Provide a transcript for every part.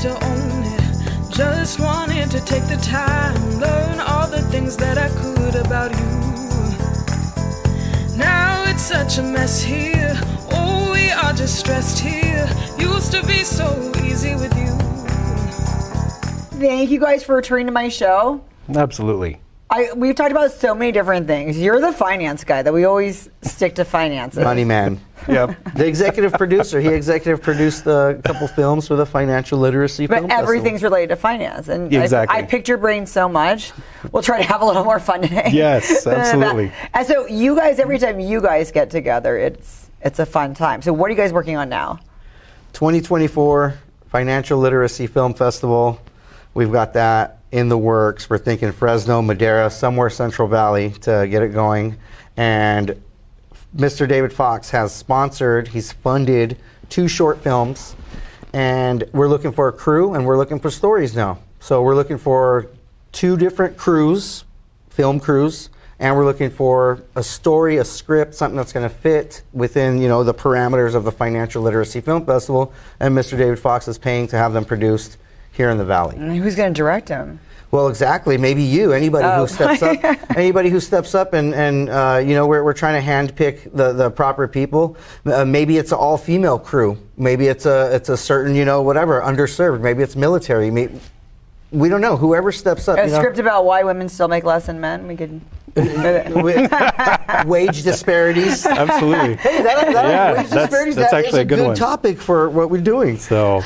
to own it. Just wanted to take the time, learn all the things that I could about you. Now it's such a mess here. Oh, we are just stressed here. Used to be so easy with you. Thank you guys for returning to my show. Absolutely. We've talked about so many different things. You're the finance guy that we always stick to finances. Money man. Yep. The executive producer. He executive produced a couple films for the financial literacy film But everything's related to finance. And Exactly. I picked your brain so much. We'll try to have a little more fun today. Yes, absolutely. And so you guys, every time you guys get together, it's a fun time. So what are you guys working on now? 2024 Financial Literacy Film Festival. We've got that in the works. We're thinking Fresno, Madera, somewhere Central Valley to get it going. And Mr. David Foxx has sponsored, he's funded 2 short films. And we're looking for a crew and we're looking for stories now. So we're looking for 2 different crews, film crews, and we're looking for a story, a script, something that's going to fit within, the parameters of the Financial Literacy Film Festival. And Mr. David Foxx is paying to have them produced here in the Valley. And who's going to direct them? Well, exactly. Maybe you. Anybody who steps up. Anybody who steps up, and we're trying to handpick the proper people. Maybe it's an all-female crew. Maybe it's a certain whatever underserved. Maybe it's military. We don't know. Whoever steps up. A script about why women still make less than men. We could. Wage disparities. Absolutely. Hey, wage disparities. That's that actually is a good one. Topic for what we're doing. So,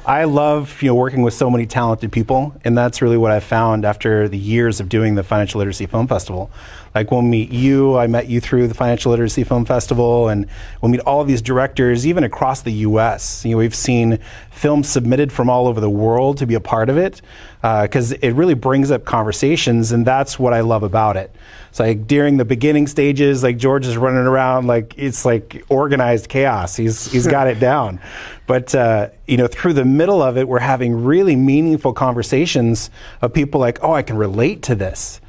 I love working with so many talented people, and that's really what I found after the years of doing the Financial Literacy Film Festival. Like when we meet you, I met you through the Financial Literacy Film Festival, and we'll meet all of these directors, even across the U.S. We've seen films submitted from all over the world to be a part of it, because it really brings up conversations, and that's what I love about it. So like during the beginning stages, like George is running around like it's like organized chaos. He's got it down. But through the middle of it, we're having really meaningful conversations of people like, oh, I can relate to this.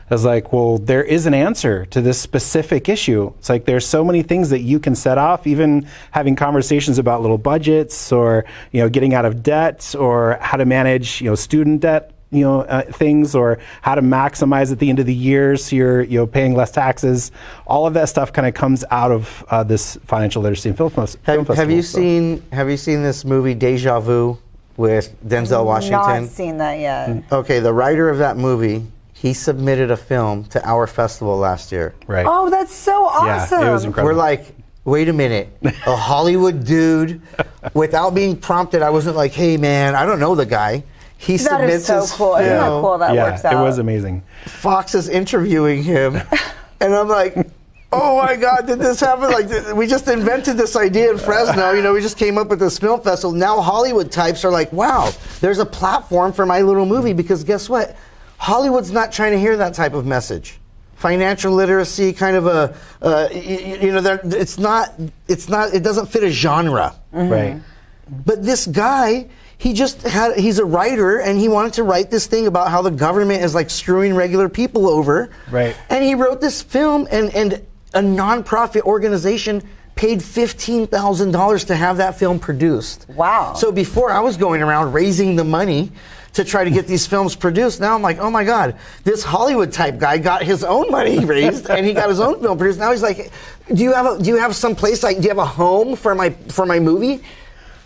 I was like, well, there is an answer to this specific issue. It's like there's so many things that you can set off, even having conversations about little budgets or, getting out of debt or how to manage, student debt, things, or how to maximize at the end of the year so you're paying less taxes. All of that stuff kind of comes out of this Financial Literacy and Film Festival. Have you seen this movie Deja Vu with Denzel Washington? Not seen that yet. Okay, the writer of that movie, he submitted a film to our festival last year. Right. Oh, that's so awesome. Yeah, it was incredible. We're like, wait a minute, a Hollywood dude, without being prompted, I wasn't like, hey man, I don't know the guy. He That is so cool. Isn't that cool that works out? It was amazing. Fox is interviewing him, and I'm like, oh my God, did this happen? Like, we just invented this idea in Fresno. We just came up with this film festival. Now Hollywood types are like, wow, there's a platform for my little movie, because guess what? Hollywood's not trying to hear that type of message. Financial literacy, kind of it doesn't fit a genre. Mm-hmm. Right. But this guy, he's a writer, and he wanted to write this thing about how the government is like screwing regular people over. Right. And he wrote this film, and a nonprofit organization paid $15,000 to have that film produced. Wow. So before I was going around raising the money to try to get these films produced, now I'm like, oh my God, this Hollywood type guy got his own money raised and he got his own film produced. Now he's like, do you have some place, like, do you have a home for my movie?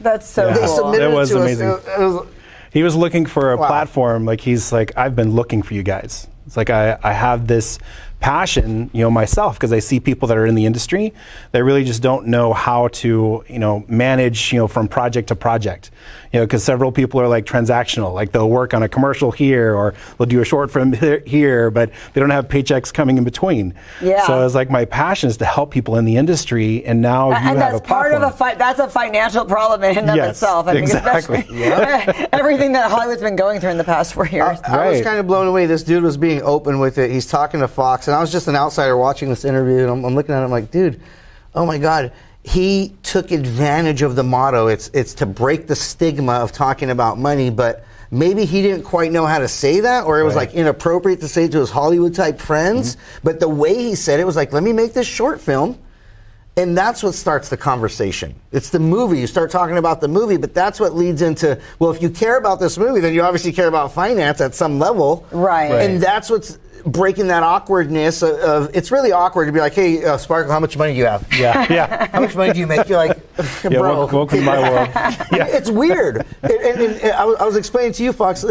That's so Yeah. cool. They submitted That was it to amazing. us. He was looking for a Wow. platform. Like he's like, I've been looking for you guys. It's like I have this passion, myself, because I see people that are in the industry that really just don't know how to, manage, from project to project. Because several people are like transactional, like they'll work on a commercial here or they'll do a short film here, but they don't have paychecks coming in between. Yeah. So it's like my passion is to help people in the industry, and now you have that's a platform. part of that's a financial problem in and of Yes, itself. I mean, exactly. especially everything that Hollywood's been going through in the past 4 years. I was kind of blown away. This dude was being open with it. He's talking to Fox, and I was just an outsider watching this interview, and I'm looking at him like, dude, oh my God. He took advantage of the motto. It's to break the stigma of talking about money, but maybe he didn't quite know how to say that, or it was like inappropriate to say it to his Hollywood type friends. Mm-hmm. But the way he said it was like, let me make this short film, And that's what starts the conversation. It's the movie. You start talking about the movie, but that's what leads into, well, if you care about this movie, then you obviously care about finance at some level. Right. And that's what's breaking that awkwardness of it's really awkward to be like, hey, Sparkle, how much money do you have? Yeah. How much money do you make? You're like, bro. Welcome to my world. Yeah. It's weird. And I was explaining to you, Fox,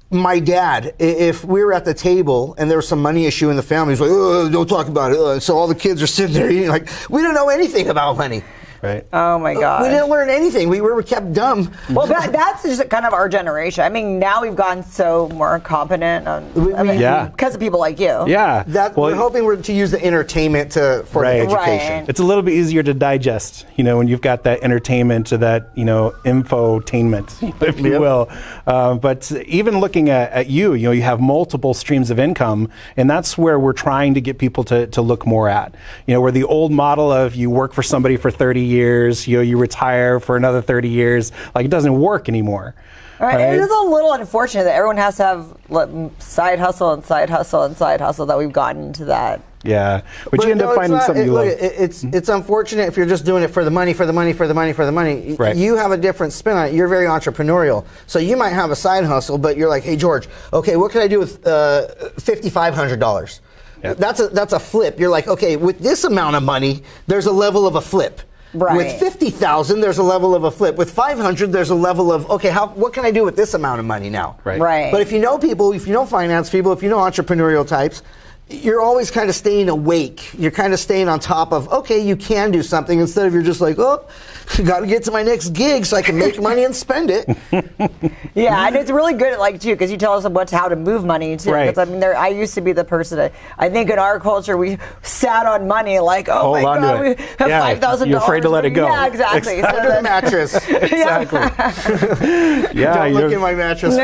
my dad, if we were at the table and there was some money issue in the family, he's like, oh, don't talk about it. So all the kids are sitting there eating like, we don't know anything about money. Right. Oh my God. We didn't learn anything. We were kept dumb. Well, that's just kind of our generation. I mean, now we've gotten so more competent because of people like you. Yeah. We're hoping to use the entertainment for the education. It's a little bit easier to digest, when you've got that entertainment or that, infotainment, if you will. But even looking at you, you have multiple streams of income, and that's where we're trying to get people to look more at. Where the old model of you work for somebody for 30 years, you retire for another 30 years, like it doesn't work anymore. Right. It is a little unfortunate that everyone has to have side hustle and side hustle and side hustle, that we've gotten into that. Yeah, but you end up finding something you love. It's unfortunate if you're just doing it for the money. Right. You have a different spin on it. You're very entrepreneurial. So you might have a side hustle, but you're like, hey, George, okay, what can I do with $5,500? Yep. That's a flip. You're like, okay, with this amount of money, there's a level of a flip. Right. With 50,000, there's a level of a flip. With 500, there's a level of, okay, what can I do with this amount of money now? Right. But if you know people, if you know finance people, if you know entrepreneurial types, you're always kind of staying awake. You're kind of staying on top of, okay, you can do something, instead of you're just like, oh, got to get to my next gig so I can make money and spend it. Yeah, and it's really good too, because you tell us how to move money too. Right. Because I mean, I used to be the person. I think in our culture we sat on money like, oh my God, we have $5,000. You're afraid to let it go. Yeah, exactly. Under the mattress. Exactly. Don't look at my mattress.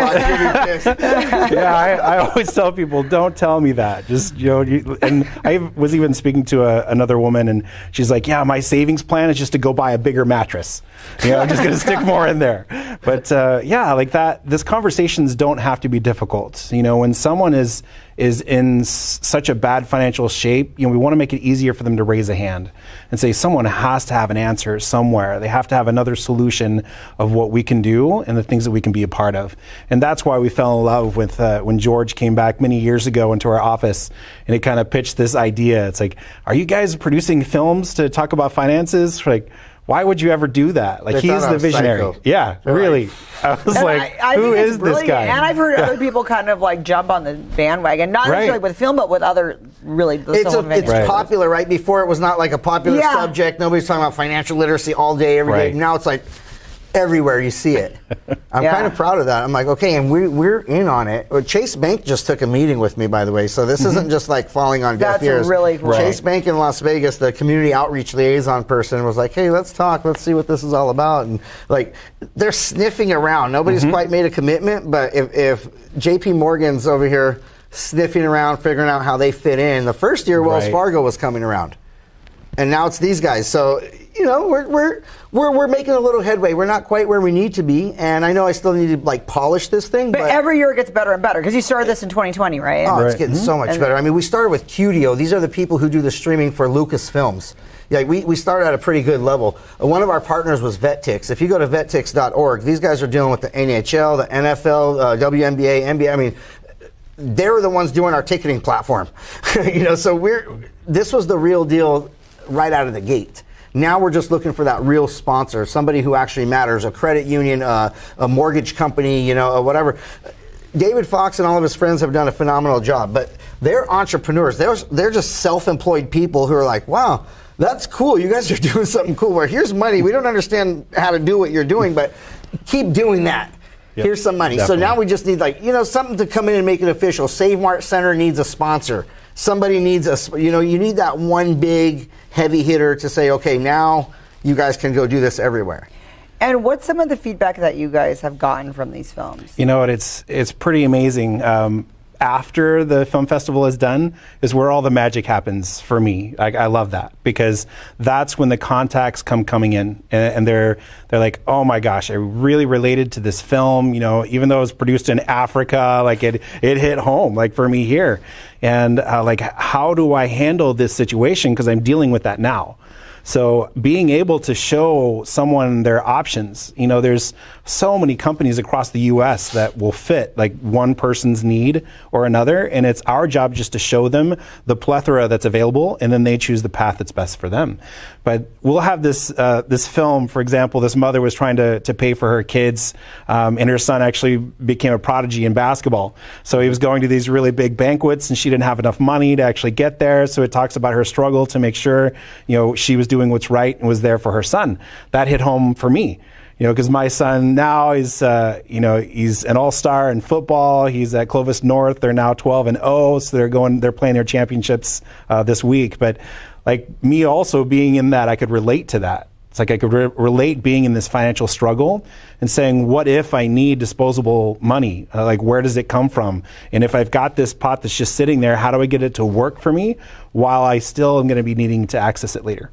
I always tell people, don't tell me that. Just and I was even speaking to another woman, and she's like, yeah, my savings plan is just to go buy a bigger mattress. I'm just going to stick more in there. But like that, these conversations don't have to be difficult. When someone is in such a bad financial shape, we want to make it easier for them to raise a hand and say someone has to have an answer somewhere. They have to have another solution of what we can do and the things that we can be a part of. And that's why we fell in love with when George came back many years ago into our office, and he kind of pitched this idea. It's like, are you guys producing films to talk about finances? Like, why would you ever do that? Like, he's the visionary. Psycho. Yeah, really. I was like, who is this guy? And I've heard other people kind of like jump on the bandwagon, not necessarily with film, but with other It's popular, right? Before it was not like a popular subject. Nobody's talking about financial literacy all day, every day. Now it's like everywhere you see it. I'm kind of proud of that. I'm like, okay, and we're in on it. Chase Bank just took a meeting with me, by the way, so this isn't just like falling on deaf ears. That's really cool. Chase Bank in Las Vegas, the community outreach liaison person, was like, hey, let's talk. Let's see what this is all about. And like, they're sniffing around. Nobody's quite made a commitment, but if JP Morgan's over here sniffing around, figuring out how they fit in, the first year Wells Fargo was coming around, and now it's these guys. So we're making a little headway. We're not quite where we need to be, and I know I still need to like polish this thing. But every year it gets better and better, because you started this in 2020, right? Oh, it's getting so much better. I mean, we started with Qdio. These are the people who do the streaming for Lucasfilms. Yeah, we started at a pretty good level. One of our partners was VetTix. If you go to vettix.org, these guys are dealing with the NHL, the NFL, WNBA, NBA. I mean, they're the ones doing our ticketing platform. So this was the real deal right out of the gate. Now we're just looking for that real sponsor, somebody who actually matters, a credit union, a mortgage company, whatever. David Foxx and all of his friends have done a phenomenal job, but they're entrepreneurs. They're just self-employed people who are like, wow, that's cool. You guys are doing something cool. Where here's money. We don't understand how to do what you're doing, but keep doing that. Yep, here's some money. Definitely. So now we just need something to come in and make it official. Save Mart Center needs a sponsor. Somebody needs you need that one big heavy hitter to say, okay, now you guys can go do this everywhere. And what's some of the feedback that you guys have gotten from these films? It's pretty amazing. After the film festival is done is where all the magic happens for me. I love that, because that's when the contacts coming in, and they're like, oh my gosh, I really related to this film. Even though it was produced in Africa, like it hit home, like for me here. And like, how do I handle this situation? Because I'm dealing with that now. So being able to show someone their options, there's so many companies across the U.S. that will fit like one person's need or another, and it's our job just to show them the plethora that's available, and then they choose the path that's best for them. But we'll have this film, for example, this mother was trying to pay for her kids, and her son actually became a prodigy in basketball. So he was going to these really big banquets, and she didn't have enough money to actually get there. So it talks about her struggle to make sure, she was doing what's right and was there for her son. That hit home for me. Because my son now is, he's an all-star in football. He's at Clovis North. They're now 12-0, so they're playing their championships this week. But like me also being in that, I could relate to that. It's like I could relate being in this financial struggle and saying, what if I need disposable money? Like, where does it come from? And if I've got this pot that's just sitting there, how do I get it to work for me while I still am going to be needing to access it later?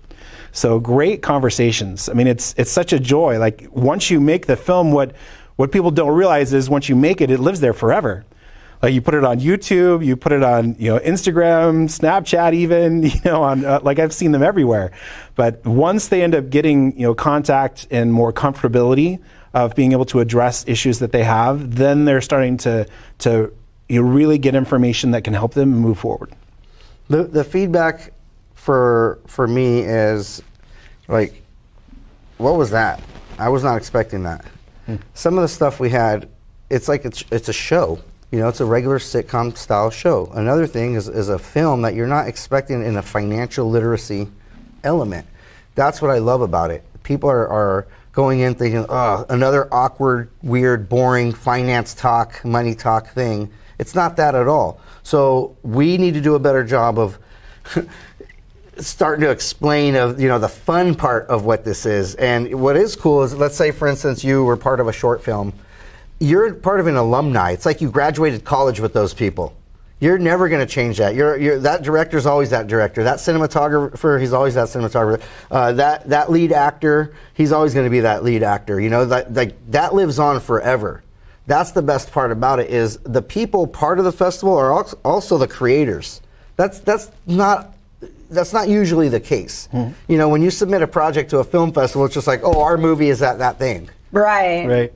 So great conversations. I mean, it's such a joy. Like once you make the film, what people don't realize is once you make it, it lives there forever. Like you put it on YouTube, you put it on Instagram, Snapchat, even on like I've seen them everywhere. But once they end up getting contact and more comfortability of being able to address issues that they have, then they're starting to really get information that can help them move forward. The feedback for me is like, what was that? I was not expecting that. Some of the stuff we had, it's like it's a show. It's a regular sitcom style show. Another thing is a film that you're not expecting in a financial literacy element. That's what I love about it. People are going in thinking, oh, another awkward, weird, boring finance talk, money talk thing. It's not that at all. So we need to do a better job of starting to explain the fun part of what this is. And what is cool is, let's say for instance you were part of a short film. You're part of an alumni. It's like you graduated college with those people. You're never going to change that. That director's always that director. That cinematographer, he's always that cinematographer. That lead actor, he's always going to be that lead actor. That lives on forever. That's the best part about it, is the people part of the festival are also the creators. That's not usually the case. When you submit a project to a film festival, it's just like, oh, our movie is that thing. Right.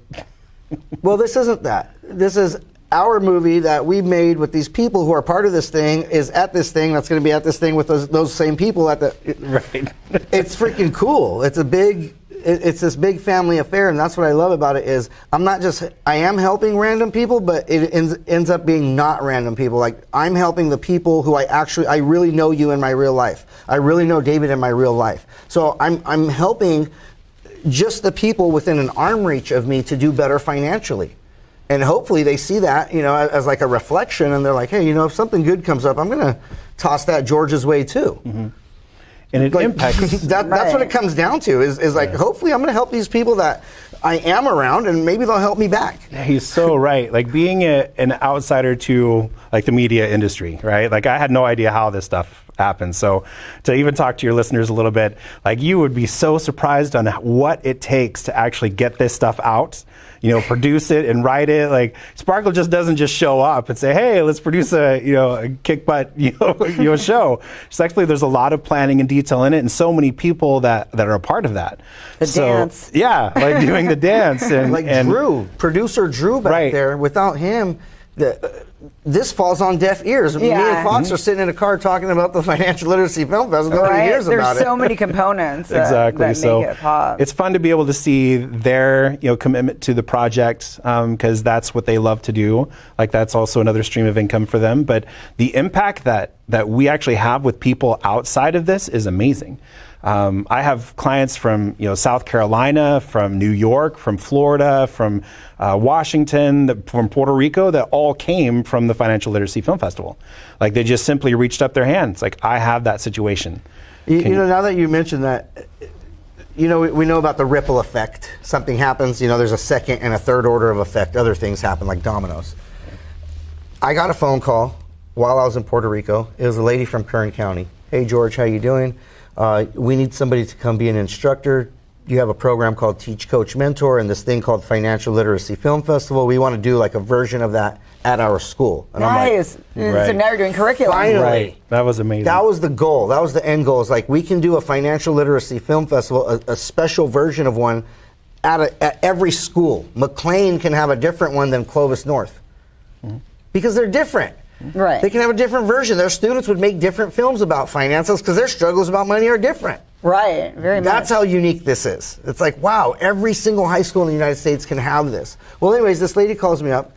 Well, this isn't that. This is our movie that we made with these people who are part of this thing, is at this thing, that's going to be at this thing with those same people at the... Right. It's freaking cool. It's this big family affair, and that's what I love about it, is I am helping random people, but it ends up being not random people. Like, I'm helping the people who I really know you in my real life. I really know David in my real life. So I'm helping just the people within an arm reach of me to do better financially. And hopefully they see that, as like a reflection, and they're like, hey, if something good comes up, I'm going to toss that George's way too. Mm-hmm. And it impacts. That's what it comes down to, is like, hopefully I'm going to help these people that I am around, and maybe they'll help me back. Yeah, he's so right. Like being an outsider to like the media industry, right? Like I had no idea how this stuff happens. So to even talk to your listeners a little bit, like you would be so surprised on what it takes to actually get this stuff out, produce it and write it. Like Sparkle just doesn't just show up and say, hey, let's produce a kick butt, show. It's actually, there's a lot of planning and detail in it, and so many people that are a part of that. The dance. Yeah, like doing the dance. And Drew, producer Drew back there, without him, this falls on deaf ears. Me and Fox are sitting in a car talking about the Financial Literacy Film Festival. Nobody hears about it. There's so many components that make it pop. It's fun to be able to see their commitment to the project, because that's what they love to do. Like that's also another stream of income for them. But the impact that we actually have with people outside of this is amazing. I have clients from South Carolina, from New York, from Florida, from Washington, from Puerto Rico, that all came from the Financial Literacy Film Festival. Like they just simply reached up their hands. Like, I have that situation. Now that you mentioned that, we know about the ripple effect. Something happens, there's a second and a third order of effect. Other things happen like dominoes. I got a phone call while I was in Puerto Rico. It was a lady from Kern County. Hey, George, how you doing? We need somebody to come be an instructor. You have a program called Teach, Coach, Mentor, and this thing called Financial Literacy Film Festival. We want to do like a version of that at our school. And Nice. I'm like, So Right. now you're doing curriculum. Finally. Right. That was amazing. That was the goal. That was the end goal. It's like we can do a financial literacy film festival, a special version of one at every school. McLean can have a different one than Clovis North because they're different. Right. They can have a different version. Their students would make different films about finances because their struggles about money are different. Right. Very much. That's how unique this is. It's like, wow, every single high school in the United States can have this. Well, anyways, this lady calls me up,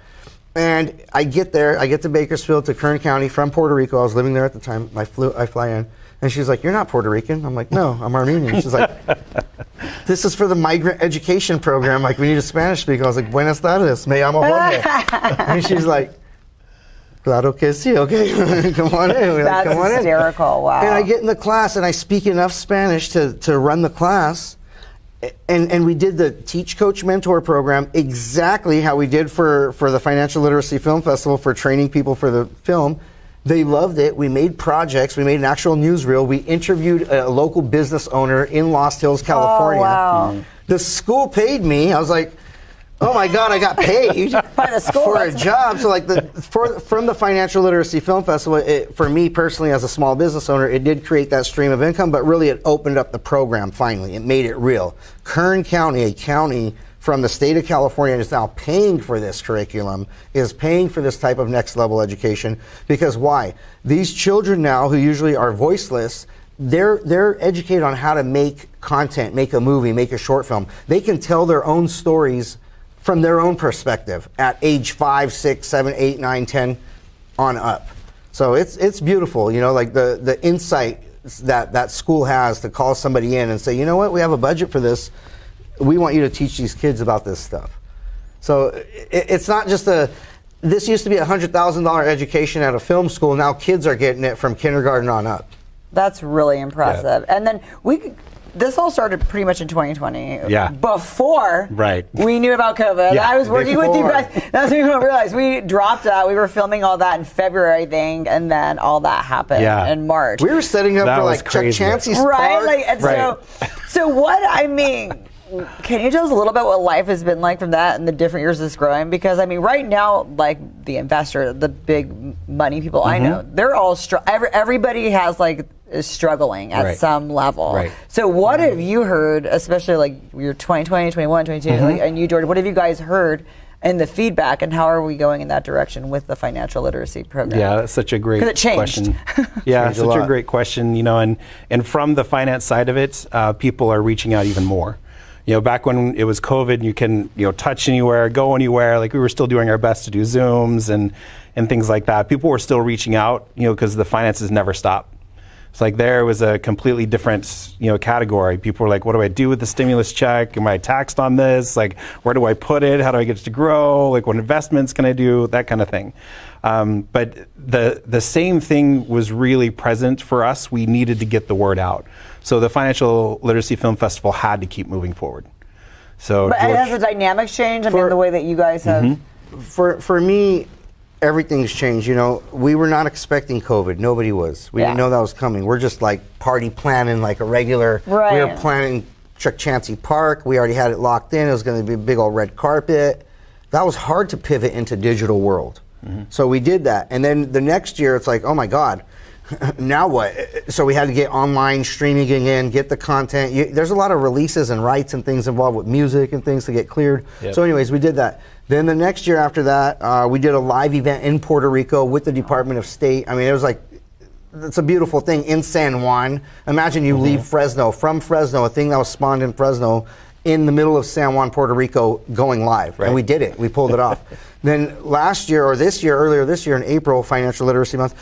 and I get there. I get to Bakersfield, to Kern County from Puerto Rico. I was living there at the time. I fly in, and she's like, "You're not Puerto Rican." I'm like, "No, I'm Armenian." She's like, "This is for the migrant education program. Like, we need a Spanish speaker." I was like, "Buenas tardes, me llamo Jorge." And she's like, "Claro que sí, okay, come on in." We're like, That's "Come on in." hysterical. Wow. And I get in the class and I speak enough Spanish to run the class. And we did the Teach, Coach, Mentor program exactly how we did for the Financial Literacy Film Festival for training people for the film. They loved it. We made projects. We made an actual newsreel. We interviewed a local business owner in Lost Hills, California. Oh, wow. The school paid me. I was like, oh my God, I got paid By the school, for a that's- job. So like from the Financial Literacy Film Festival, for me personally as a small business owner, it did create that stream of income, but really it opened up the program finally. It made it real. Kern County, a county from the state of California is now paying for this curriculum, is paying for this type of next level education. Because why? These children now who usually are voiceless, they're educated on how to make content, make a movie, make a short film. They can tell their own stories from their own perspective at age 5, 6, 7, 8, 9, 10 on up. So it's beautiful, you know, like the insight that school has to call somebody in and say, you know what, we have a budget for this. We want you to teach these kids about this stuff. So it's not just this used to be a $100,000 education at a film school. Now kids are getting it from kindergarten on up. That's really impressive. And then this all started pretty much in 2020. Yeah. Before Right. we knew about COVID. Yeah. I was working with you Before. guys. That's when we realized we dropped out. We were filming all that in February, I think, and then all that happened Yeah. in March. We were setting up That for was like Chuck crazy. Chancey's Right? park. Like, and Right. so what, I mean, can you tell us a little bit what life has been like from that and the different years it's growing? Because, I mean, right now, like the investor, the big money people I know, they're all, everybody is struggling at Right. some level. Right. So what have you heard, especially like your 2020, 21, 22, like, and you, Jordan, what have you guys heard in the feedback, and how are we going in that direction with the financial literacy program? Yeah, that's such a great 'Cause it changed. question. Yeah, Changed a such a lot. great question. You know, and from the finance side of it, people are reaching out even more. You know, back when it was COVID, you can touch anywhere, go anywhere. Like we were still doing our best to do Zooms and things like that. People were still reaching out, because the finances never stop. It's like there was a completely different, category. People were like, what do I do with the stimulus check? Am I taxed on this? Like, where do I put it? How do I get it to grow? Like, what investments can I do? That kind of thing. But the same thing was really present for us. We needed to get the word out. So the Financial Literacy Film Festival had to keep moving forward. So But George- has the dynamics changed? I mean, the way that you guys have... For me, everything's changed. We were not expecting COVID. Nobody was. We didn't Yeah. know that was coming. We're just like party planning like a regular. Right. We were planning Chuck Chancey Park. We already had it locked in. It was going to be a big old red carpet. That was hard to pivot into digital world. So we did that. And then the next year, it's like, oh my God, now what? So we had to get online streaming in, get the content. There's a lot of releases and rights and things involved with music and things to get cleared. Yep. So anyways, we did that. Then the next year after that, we did a live event in Puerto Rico with the Department of State. I mean, it was like, it's a beautiful thing in San Juan. Imagine you leave Fresno, from Fresno, a thing that was spawned in Fresno, in the middle of San Juan, Puerto Rico, going live. Right. And we did it. We pulled it off. Then last year, or this year, earlier this year in April, Financial Literacy Month,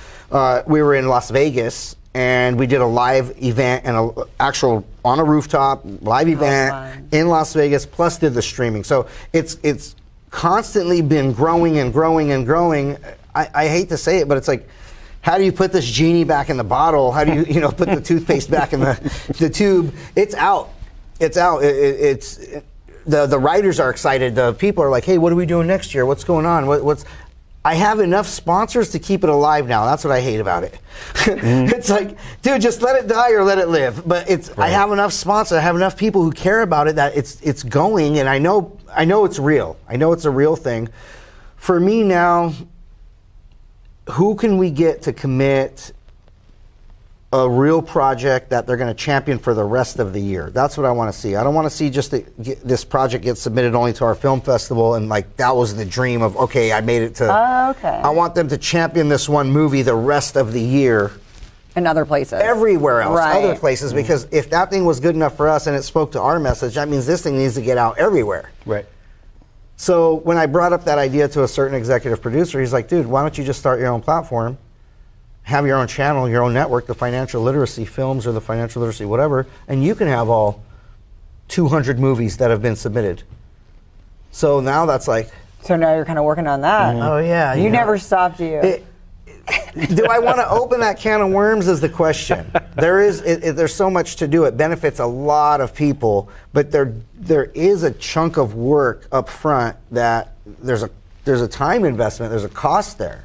we were in Las Vegas, and we did a live event and an actual on a rooftop live event fun. in Las Vegas, plus did the streaming. So it's constantly been growing and growing and growing. I hate to say it, but it's like, how do you put this genie back in the bottle? How do you put the toothpaste back in the tube? It's out. It's out. The writers are excited. The people are like, hey, what are we doing next year? What's going on? I have enough sponsors to keep it alive now. That's what I hate about it. It's like, dude, just let it die or let it live. But I have enough sponsors. I have enough people who care about it that it's going, and I know it's real. I know it's a real thing. For me now, who can we get to commit a real project that they're going to champion for the rest of the year? That's what I want to see. I don't want to see just this project get submitted only to our film festival and like that was the dream of, okay, I made it to. Okay. I want them to champion this one movie the rest of the year. In other places. Everywhere else, Right. other places, because if that thing was good enough for us and it spoke to our message, that means this thing needs to get out everywhere. Right. So when I brought up that idea to a certain executive producer, he's like, dude, why don't you just start your own platform, have your own channel, your own network, the financial literacy films or the financial literacy whatever, and you can have all 200 movies that have been submitted. So now that's like, So now you're kind of working on that. oh yeah. You never stopped, do you? Do I want to open that can of worms is the question. There's so much to do. It benefits a lot of people, but there is a chunk of work up front that there's a time investment, there's a cost there.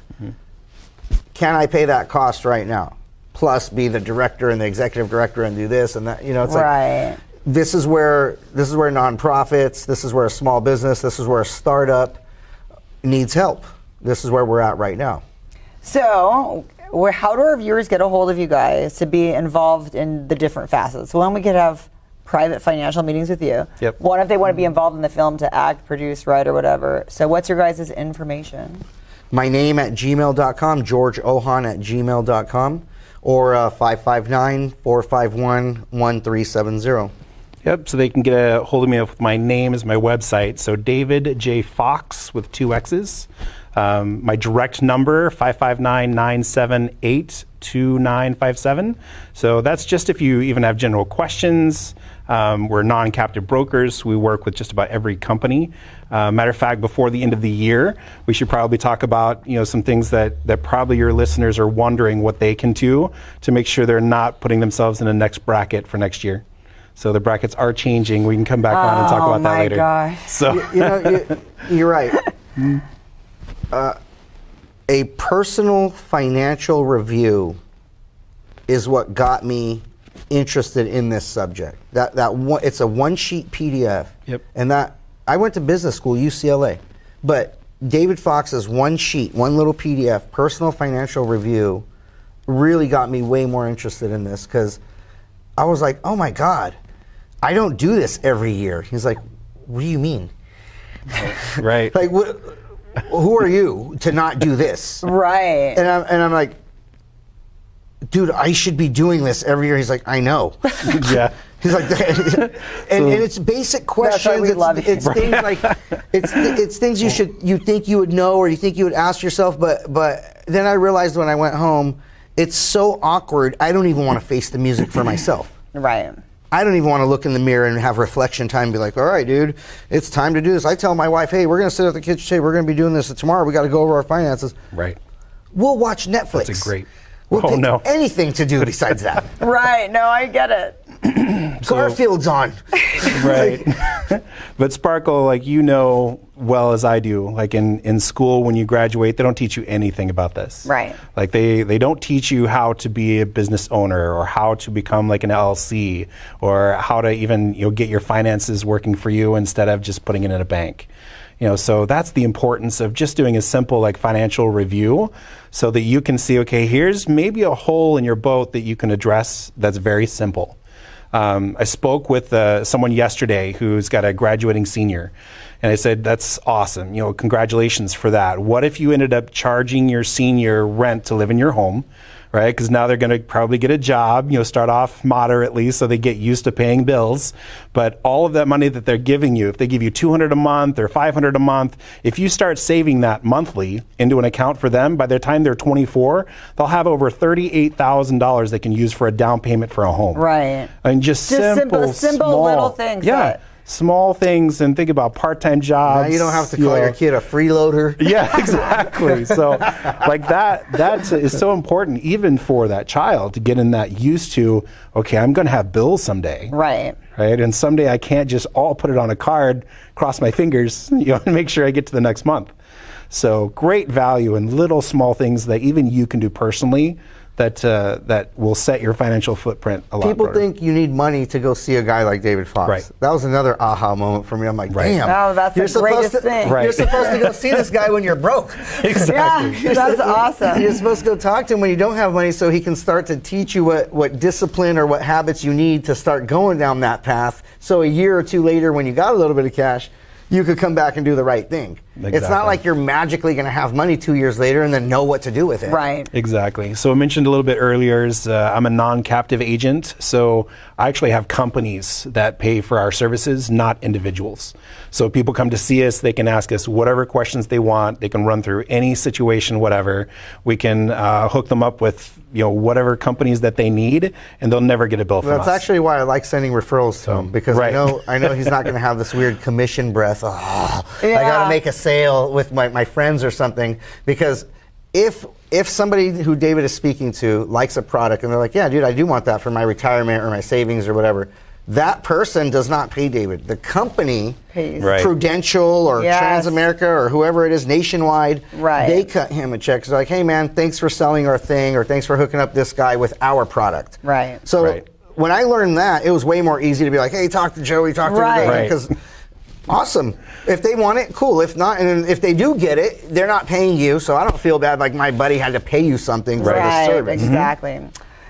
Can I pay that cost right now? Plus be the director and the executive director and do this and that, it's Right. like this is where nonprofits, this is where a small business, this is where a startup needs help. This is where we're at right now. So, how do our viewers get a hold of you guys to be involved in the different facets? One, we could have private financial meetings with you. Yep. One, if they want to be involved in the film to act, produce, write, or whatever. So, what's your guys' information? My name at gmail.com, GeorgeOhan at gmail.com, or 559-451-1370. Yep, so they can get a hold of me with my name as my website. So David J. Foxx with 2 X's. My direct number, 559-978-2957. So that's just if you even have general questions. We're non-captive brokers. We work with just about every company. Matter of fact, before the end of the year, we should probably talk about some things that probably your listeners are wondering what they can do to make sure they're not putting themselves in the next bracket for next year. So the brackets are changing. We can come back on and talk about that later. Oh my gosh. So You're right. A personal financial review is what got me interested in this subject. It's a one-sheet PDF. Yep. And that I went to business school, UCLA, but David Foxx's one sheet, one little PDF, personal financial review, really got me way more interested in this because I was like, oh my God, I don't do this every year. He's like, what do you mean? right. Like, who are you to not do this? Right. And I'm like, dude, I should be doing this every year. He's like, I know. Yeah. He's like, and it's basic questions. we love It's you. things like it's things you think you would know or you think you would ask yourself, but then I realized when I went home, it's so awkward. I don't even want to face the music for myself. Right. I don't even want to look in the mirror and have reflection time and be like, all right, dude, it's time to do this. I tell my wife, hey, we're going to sit at the kitchen table. We're going to be doing this tomorrow. We got to go over our finances. Right. We'll watch Netflix. That's a great. We'll pick no. anything to do besides that. Right. No, I get it. Garfield's on. Right. But Sparkle, like well as I do, like in school when you graduate, they don't teach you anything about this. Right. Like they don't teach you how to be a business owner or how to become like an LLC or how to even get your finances working for you instead of just putting it in a bank. So that's the importance of just doing a simple like financial review so that you can see, okay, here's maybe a hole in your boat that you can address that's very simple. I spoke with someone yesterday who's got a graduating senior, and I said, that's awesome. Congratulations for that. What if you ended up charging your senior rent to live in your home, right? Because now they're going to probably get a job, start off moderately so they get used to paying bills. But all of that money that they're giving you, if they give you $200 a month or $500 a month, if you start saving that monthly into an account for them, by the time they're 24, they'll have over $38,000 they can use for a down payment for a home. Right. And just simple simple little things. Yeah. Small things, and think about part-time jobs. Now you don't have to call your kid a freeloader. Yeah, exactly. So like that is so important even for that child to get in that used to, okay, I'm going to have bills someday. Right. Right. And someday I can't just all put it on a card, cross my fingers, and make sure I get to the next month. So great value in little small things that even you can do personally that will set your financial footprint a lot People better. think you need money to go see a guy like David Fox. Right. That was another aha moment for me. I'm like, Right. damn. Oh, that's the greatest thing. Right. You're supposed to go see this guy when you're broke. Exactly. Yeah, that's awesome. You're supposed to go talk to him when you don't have money so he can start to teach you what discipline or what habits you need to start going down that path. So a year or two later, when you got a little bit of cash, you could come back and do the right thing. It's not Exactly. like you're magically going to have money 2 years later and then know what to do with it. Right. Exactly. So I mentioned a little bit earlier, I'm a non-captive agent. So I actually have companies that pay for our services, not individuals. So people come to see us, they can ask us whatever questions they want. They can run through any situation, whatever. We can hook them up with whatever companies that they need, and they'll never get a bill from us. That's actually why I like sending referrals to him, because Right. I know he's not going to have this weird commission breath. I Yeah. got to make a sale with my friends or something. Because if somebody who David is speaking to likes a product and they're like, yeah, dude, I do want that for my retirement or my savings or whatever, that person does not pay David. The company Pays. Right. Prudential or Yes. Transamerica or whoever it is nationwide, Right. they cut him a check. It's like, hey man, thanks for selling our thing, or thanks for hooking up this guy with our product. Right. So Right. when I learned that, it was way more easy to be like, hey, talk to Joey, talk to Right. Right. because awesome. If they want it, cool. If not, and if they do get it, they're not paying you, so I don't feel bad like my buddy had to pay you something for this Right, service. exactly.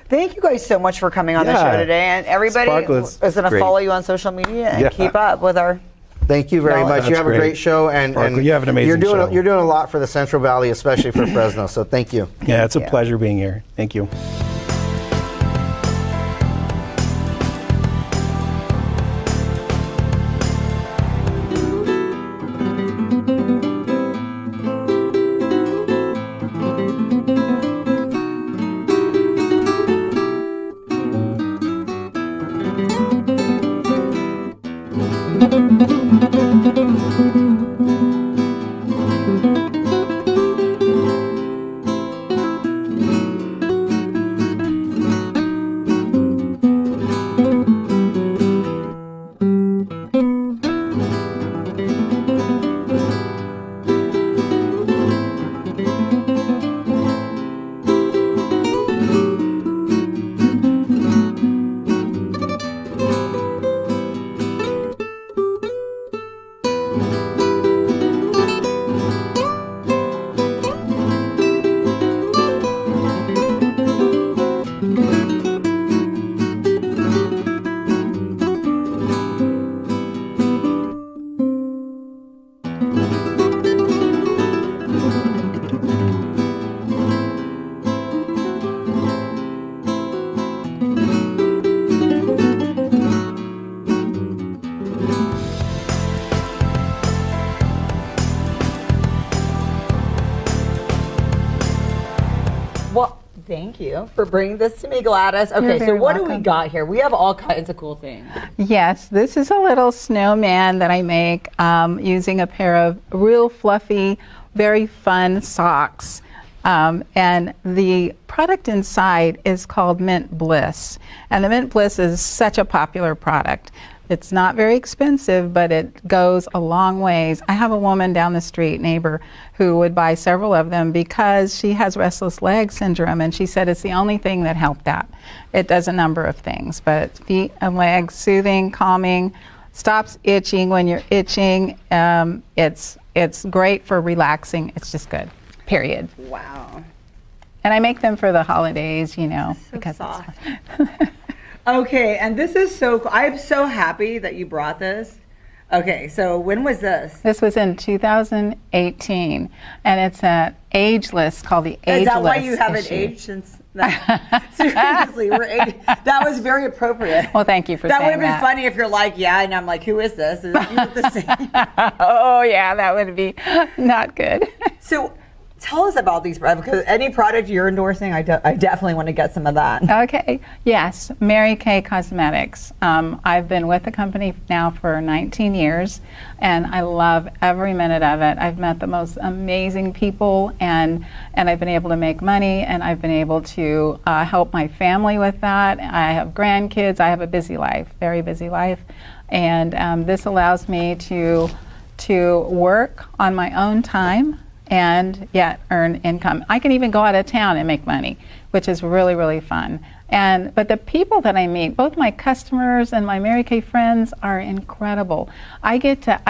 Thank you guys so much for coming on the Yeah. show today. And everybody Sparkles. is going to Great. follow you on social media and Yeah. keep up with our... Thank you very No, much. You that's have a great. great show, and Sparkle, you have an amazing you're doing show. you're doing a lot for the Central Valley, especially for Fresno. So thank you. Yeah, it's a you. pleasure being here. Thank you. Well, thank you for bringing this to me, Gladys. Okay, You're so very what do we welcome. got here? We have all kinds of cool things. Yes, this is a little snowman that I make using a pair of real fluffy, very fun socks. And the product inside is called Mint Bliss. And the Mint Bliss is such a popular product. It's not very expensive, but it goes a long ways. I have a woman down the street, neighbor, who would buy several of them because she has restless leg syndrome, and she said it's the only thing that helped that. It does a number of things, but feet and legs, soothing, calming, stops itching when you're itching. It's great for relaxing. It's just good, period. Wow. And I make them for the holidays, because soft. it's fun. Okay, and this is so cool. I'm so happy that you brought this. Okay, so when was this? This was in 2018, and it's an age list called the Age Is that why List you haven't issue. aged since that? Seriously, we're 80. That was very appropriate. Well, thank you for That would saying have been that. funny if you're like, yeah, and I'm like, who is this? And you look the same. Oh, yeah, that would be not good. So tell us about these products, because any product you're endorsing, I definitely want to get some of that. Okay. Yes, Mary Kay Cosmetics. I've been with the company now for 19 years, and I love every minute of it. I've met the most amazing people, and I've been able to make money, and I've been able to help my family with that. I have grandkids. I have a busy life, very busy life, and this allows me to work on my own time and yet earn income. I can even go out of town and make money, which is really, really fun. But the people that I meet, both my customers and my Mary Kay friends, are incredible. I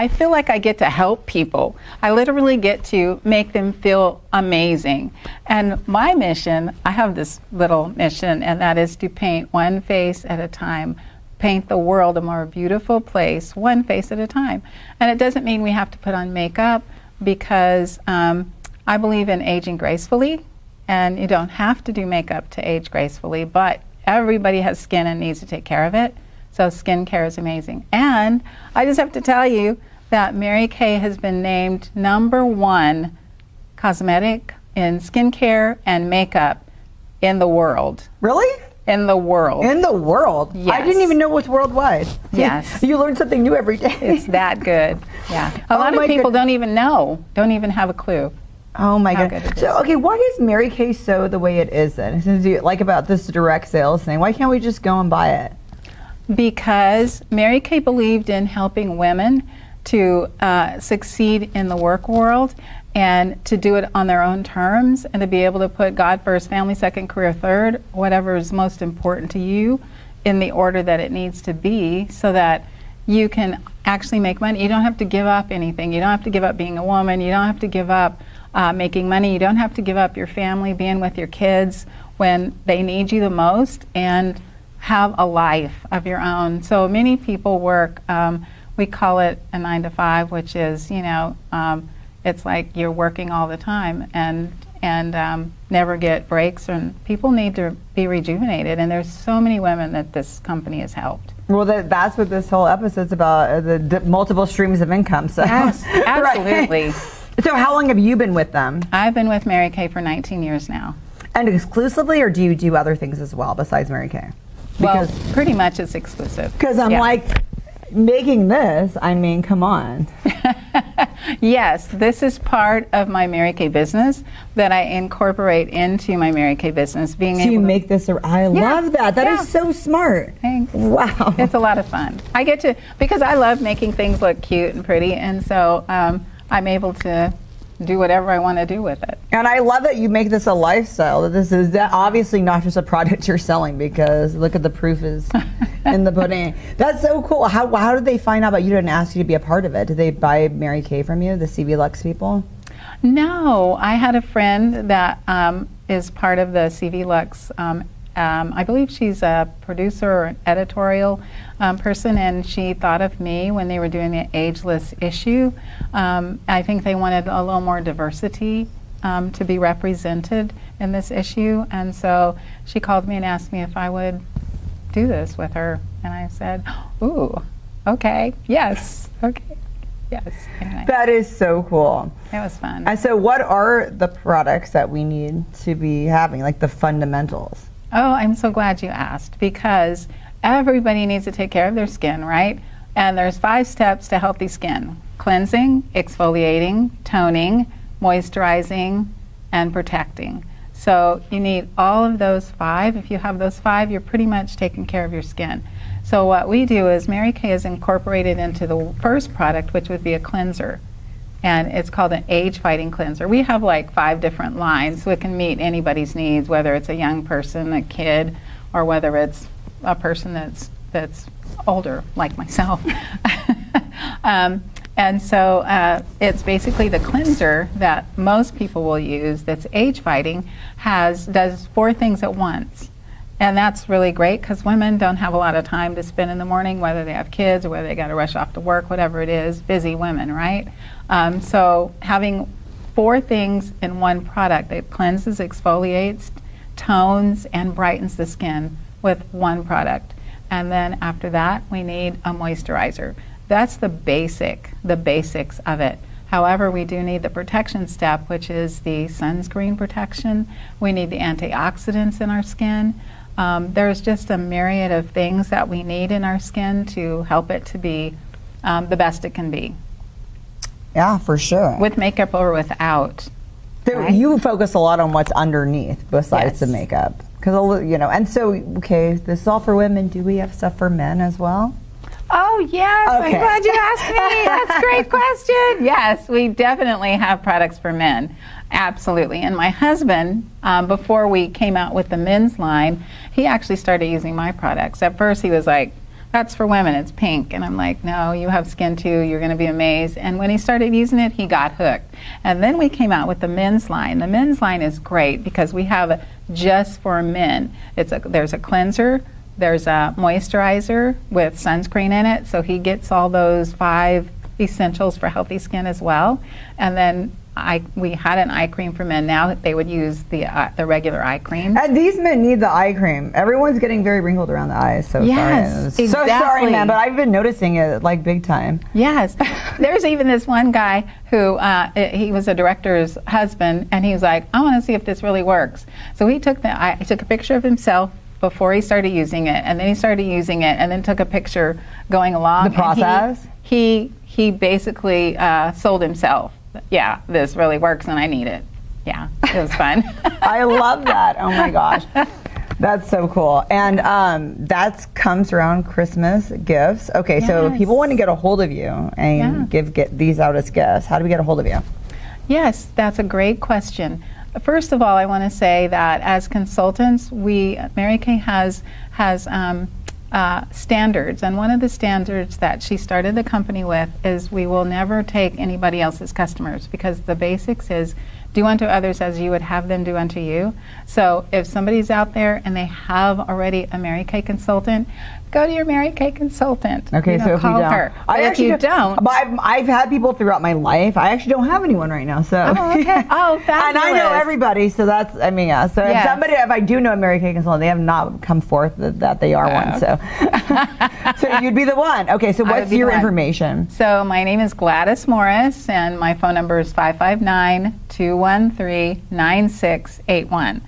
feel like I get to help people. I literally get to make them feel amazing. And my mission, I have this little mission, and that is to paint one face at a time. Paint the world a more beautiful place, one face at a time. And it doesn't mean we have to put on makeup, because I believe in aging gracefully. And you don't have to do makeup to age gracefully, but everybody has skin and needs to take care of it. So skincare is amazing. And I just have to tell you that Mary Kay has been named #1 cosmetic in skincare and makeup in the world. Really? In the world. In the world? Yes. I didn't even know it was worldwide. Yes. You learn something new every day. It's that good. Yeah. A lot of people don't even know, don't even have a clue. Oh my How God. good it So, is. okay, why is Mary Kay so the way it is then? Since you like about this direct sales thing, why can't we just go and buy it? Because Mary Kay believed in helping women to succeed in the work world, and to do it on their own terms, and to be able to put God first, family second, career third, whatever is most important to you, in the order that it needs to be, so that you can actually make money. You don't have to give up anything. You don't have to give up being a woman. You don't have to give up making money. You don't have to give up your family, being with your kids when they need you the most, and have a life of your own. So many people work, we call it a 9 to 5, which is, it's like you're working all the time and never get breaks, and people need to be rejuvenated. And there's so many women that this company has helped. Well, that's what this whole episode's about, the multiple streams of income. So. Yes, absolutely. Right. So how long have you been with them? I've been with Mary Kay for 19 years now. And exclusively, or do you do other things as well besides Mary Kay? Well, pretty much it's exclusive. Because I'm like, making this, I mean, come on. Yes, this is part of my Mary Kay business that I incorporate into my Mary Kay business. So you make this, I love that. That is so smart. Thanks. Wow. It's a lot of fun. I get to, because I love making things look cute and pretty, and so I'm able to do whatever I want to do with it. And I love that you make this a lifestyle. That this is obviously not just a product you're selling, because look at the proof is in the pudding. That's so cool. How did they find out about you? Didn't ask you to be a part of it. Did they buy Mary Kay from you, the CV Lux people? No, I had a friend that is part of the CV Lux. I believe she's a producer or an editorial person, and she thought of me when they were doing the ageless issue. I think they wanted a little more diversity to be represented in this issue, and so she called me and asked me if I would do this with her, and I said, ooh, okay, yes, okay, yes. Anyway. That is so cool. It was fun. And so what are the products that we need to be having, like the fundamentals? Oh, I'm so glad you asked, because everybody needs to take care of their skin, right? And there's 5 steps to healthy skin: cleansing, exfoliating, toning, moisturizing, and protecting. So you need all of those 5. If you have those 5, you're pretty much taking care of your skin. So what we do is Mary Kay is incorporated into the first product, which would be a cleanser. And it's called an age-fighting cleanser. We have like 5 different lines, so it can meet anybody's needs, whether it's a young person, a kid, or whether it's a person that's older, like myself. And so it's basically the cleanser that most people will use that's age-fighting, does 4 things at once. And that's really great, because women don't have a lot of time to spend in the morning, whether they have kids or whether they got to rush off to work, whatever it is, busy women, right? So having 4 things in one product that cleanses, exfoliates, tones, and brightens the skin with one product. And then after that, we need a moisturizer. That's the basics of it. However, we do need the protection step, which is the sunscreen protection. We need the antioxidants in our skin. There's just a myriad of things that we need in our skin to help it to be the best it can be. Yeah, for sure. With makeup or without. So right? you focus a lot on what's underneath besides the Yes. makeup. Because, and so, okay, this is all for women. Do we have stuff for men as well? Oh, yes. Okay. I'm glad you asked me. That's a great question. Yes, we definitely have products for men. Absolutely. And my husband, before we came out with the men's line, he actually started using my products. At first, he was like, that's for women, it's pink. And I'm like, no, you have skin too, you're going to be amazed. And when he started using it, he got hooked. And then we came out with the men's line. The men's line is great because we have it just for men. There's a cleanser, there's a moisturizer with sunscreen in it, so he gets all those 5 essentials for healthy skin as well. And then we had an eye cream for men. Now they would use the regular eye cream. And these men need the eye cream. Everyone's getting very wrinkled around the eyes. So Yes, sorry. So exactly. sorry, man, but I've been noticing it like big time. Yes. There's even this one guy who, he was a director's husband, and he was like, I want to see if this really works. So he took a picture of himself before he started using it, and then he started using it, and then took a picture going along. The process? He basically sold himself. Yeah, this really works, and I need it. Yeah, it was fun. I love that. Oh my gosh. That's so cool. And that comes around Christmas gifts. Okay, so if Yes. people want to get a hold of you and get these out as gifts, how do we get a hold of you? Yes, that's a great question. First of all, I want to say that as consultants, Mary Kay has standards, and one of the standards that she started the company with is we will never take anybody else's customers, because the basics is do unto others as you would have them do unto you. So if somebody's out there and they have already a Mary Kay consultant, go to your Mary Kay consultant. Okay, so if call you don't, her. But if you don't, but I've had people throughout my life. I actually don't have anyone right now, so. Oh, okay. Oh, And I know fabulous. everybody, so that's, I mean, yeah. So Yes. if I do know a Mary Kay consultant, they have not come forth that they are one, so. So you'd be the one. Okay, so I would what's be the your one. information? So my name is Gladys Morris, and my phone number is 559-213-9681.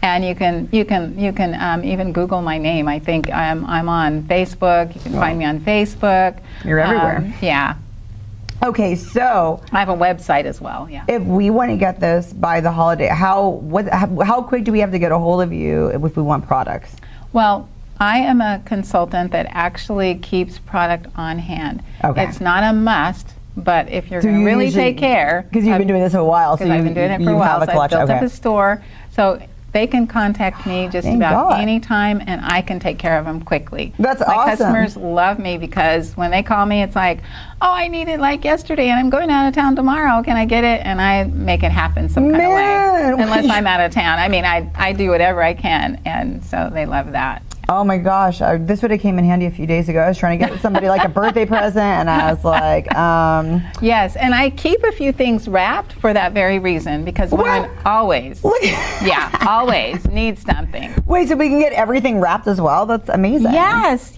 And you can even Google my name. I think I'm on Facebook. You can find me on Facebook. You're everywhere. Yeah, Okay, so I have a website as well. Yeah. if we want to get this by the holiday, how quick do we have to get a hold of you if we want products? Well, I am a consultant that actually keeps product on hand. Okay. It's not a must, but if you're So going to you really usually- take care, Because you've been doing this a while, so because I've been doing it for you a while, have a so I've collection. built up Okay. a store. So they can contact me just Thank about God. any time, and I can take care of them quickly. That's My awesome. customers love me because when they call me, it's like, oh, I need it like yesterday, and I'm going out of town tomorrow. Can I get it? And I make it happen some kind of Man. way. Unless I'm out of town. I mean, I do whatever I can, and so they love that. Oh my gosh, this would have came in handy a few days ago. I was trying to get somebody like a birthday present, and I was like, Yes, and I keep a few things wrapped for that very reason, because women always, always need something. wait, so we can get everything wrapped as well? That's amazing. Yes,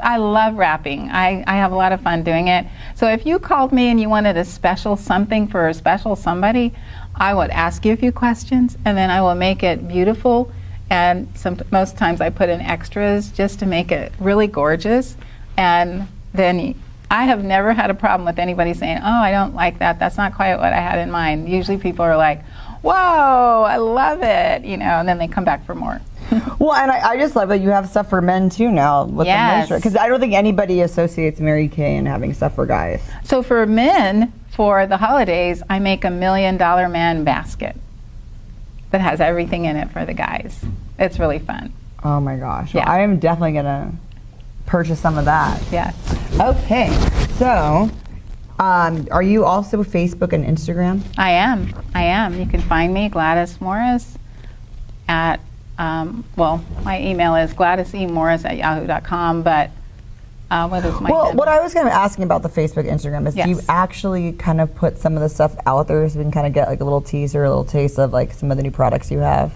I love wrapping. I have a lot of fun doing it. So if you called me and you wanted a special something for a special somebody, I would ask you a few questions, and then I will make it beautiful. And most times I put in extras just to make it really gorgeous. And then I have never had a problem with anybody saying, oh, I don't like that. That's not quite what I had in mind. Usually people are like, whoa, I love it, and then they come back for more. Well, and I just love that you have stuff for men too now with Yes. the because I don't think anybody associates Mary Kay and having stuff for guys. So for men, for the holidays, I make $1 million man basket that has everything in it for the guys. It's really fun. Oh my gosh. Yeah. Well, I am definitely gonna purchase some of that. Yes. Okay. So, are you also Facebook and Instagram? I am. You can find me, Gladys Morris, at, my email is gladysemorris@yahoo.com, but what is my Well, what I was kind of asking about the Facebook, Instagram is, do you Yes. actually kind of put some of the stuff out there so we can kind of get like a little teaser, a little taste of like some of the new products you have?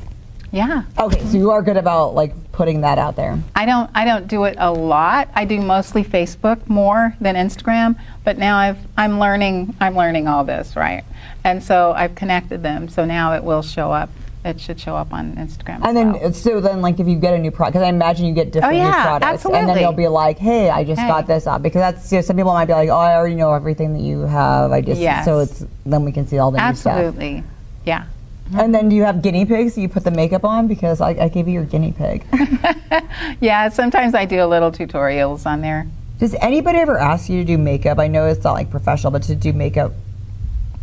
Yeah. Okay, so you are good about like putting that out there. I don't do it a lot. I do mostly Facebook more than Instagram, but now I'm learning all this, right? And so I've connected them, so now it will show up. It should show up on Instagram. And as well. then, so then, like, if you get a new product, because I imagine you get different new yeah, products, and then absolutely. you'll be like, "Hey, I just got this up," because that's some people might be like, "Oh, I already know everything that you have." Yes. So then we can see all the new stuff. Absolutely. Yeah. And then do you have guinea pigs that you put the makeup on? Because I gave you your guinea pig. Yeah, sometimes I do a little tutorials on there. Does anybody ever ask you to do makeup? I know it's not like professional, but to do makeup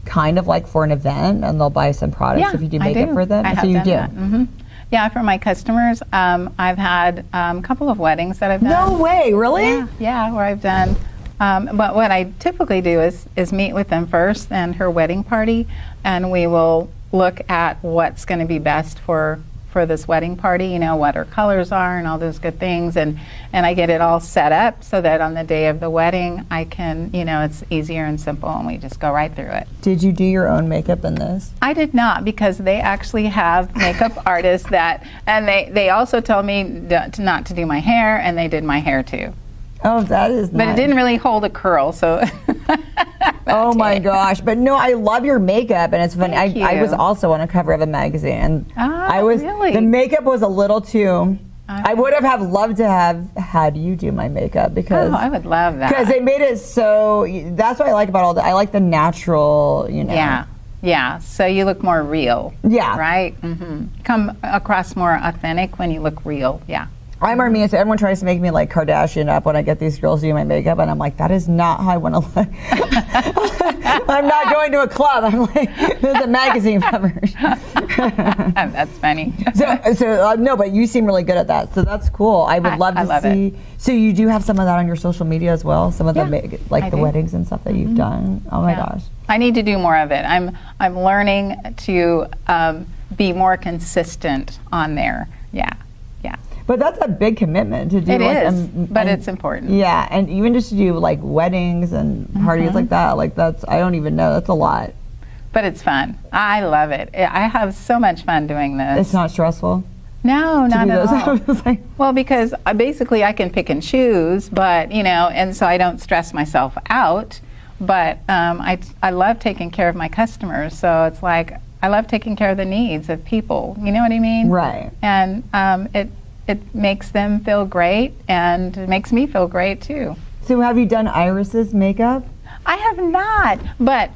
kind of like for an event, and they'll buy some products if you do makeup for them? I have done that. Mm-hmm. Yeah, for my customers, I've had a couple of weddings that I've done. No way, really? Yeah, where I've done. But what I typically do is meet with them first and her wedding party, and we will look at what's going to be best for this wedding party, you know, what her colors are and all those good things, and I get it all set up so that on the day of the wedding I can, you know, it's easier and simple and we just go right through it. Did you do your own makeup in this? I did not, because they actually have makeup artists that, and they also told me not to do my hair, and they did my hair too. Oh, that is nice. But it didn't really hold a curl, so. Oh my gosh! But no, I love your makeup, and it's funny. Thank I was you. also on a cover of a magazine, and I was really? the makeup was a little too. I would have loved to have had you do my makeup because I would love that. Because they made it so. That's what I like about all that. I like the natural, you know. Yeah. So you look more real. Yeah. Right. Mm-hmm. Come across more authentic when you look real. Yeah. I'm Armenian, so everyone tries to make me like Kardashian up when I get these girls doing my makeup, and I'm like, that is not how I want to look. I'm not going to a club. I'm like, there's a magazine cover. That's funny. So no, but you seem really good at that, so that's cool. I would love to see. It. So you do have some of that on your social media as well. Some of the I the do. weddings and stuff that you've done. Oh my gosh. I need to do more of it. I'm learning to be more consistent on there. Yeah. But that's a big commitment to do. It like, is, but it's important. Yeah, and even just to do like weddings and parties like that, like that's, I don't even know, that's a lot. But it's fun. I love it. I have so much fun doing this. It's not stressful? No, not at all. Like, well, because basically I can pick and choose, but, you know, and so I don't stress myself out. But I love taking care of my customers, so it's like I love taking care of the needs of people. You know what I mean? Right. And it makes them feel great, and it makes me feel great too. So have you done Iris's makeup? I have not, but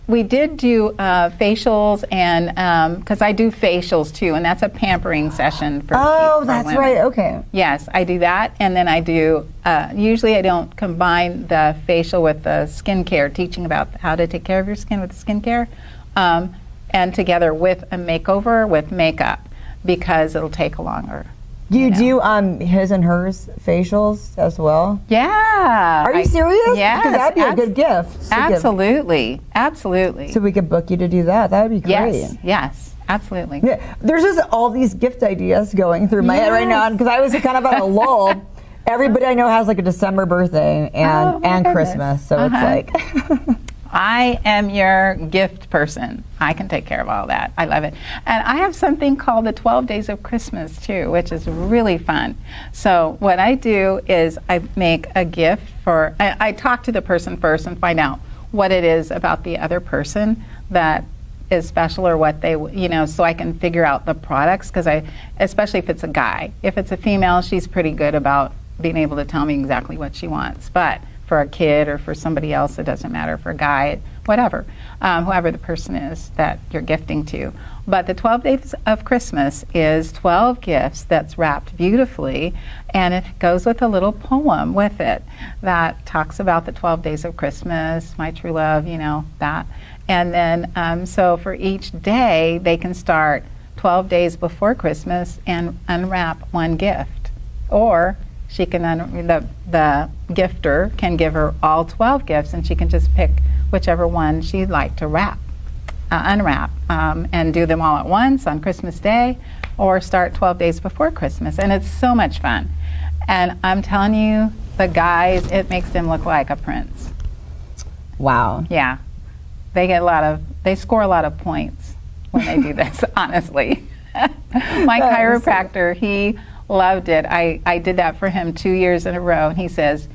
we did do facials, and because I do facials too, and that's a pampering session for Oh, for that's women. right. Okay. Yes, I do that, and then I do. Usually, I don't combine the facial with the skincare, teaching about how to take care of your skin with skincare, and together with a makeover with makeup, because it'll take longer. Do you do his and hers facials as well? Yeah. Are you serious? Yes. Because that'd be a good gift. to give. Absolutely. Absolutely. So we could book you to do that. That would be great. Yes. Absolutely. Yeah, there's just all these gift ideas going through my head right now, because I was kind of at a lull. Everybody I know has like a December birthday and goodness. Christmas, so it's like. I am your gift person. I can take care of all that. I love it. And I have something called the 12 Days of Christmas too, which is really fun. So what I do is I make a gift for, I talk to the person first and find out what it is about the other person that is special, or what they, you know, so I can figure out the products, because especially if it's a guy. If it's a female, she's pretty good about being able to tell me exactly what she wants. But for a kid or for somebody else, it doesn't matter. For a guy, whatever, whoever the person is that you're gifting to. But the 12 Days of Christmas is 12 gifts that's wrapped beautifully, and it goes with a little poem with it that talks about the 12 days of Christmas, my true love, you know, that. And then, so for each day, they can start 12 days before Christmas and unwrap one gift. Or she can, the gifter can give her all 12 gifts, and she can just pick whichever one she'd like to unwrap, and do them all at once on Christmas Day, or start 12 days before Christmas. And it's so much fun. And I'm telling you, the guys, it makes them look like a prince. Wow. Yeah. They score a lot of points when they do this, honestly. My chiropractor, he loved it. I did that for him 2 years in a row, and he says,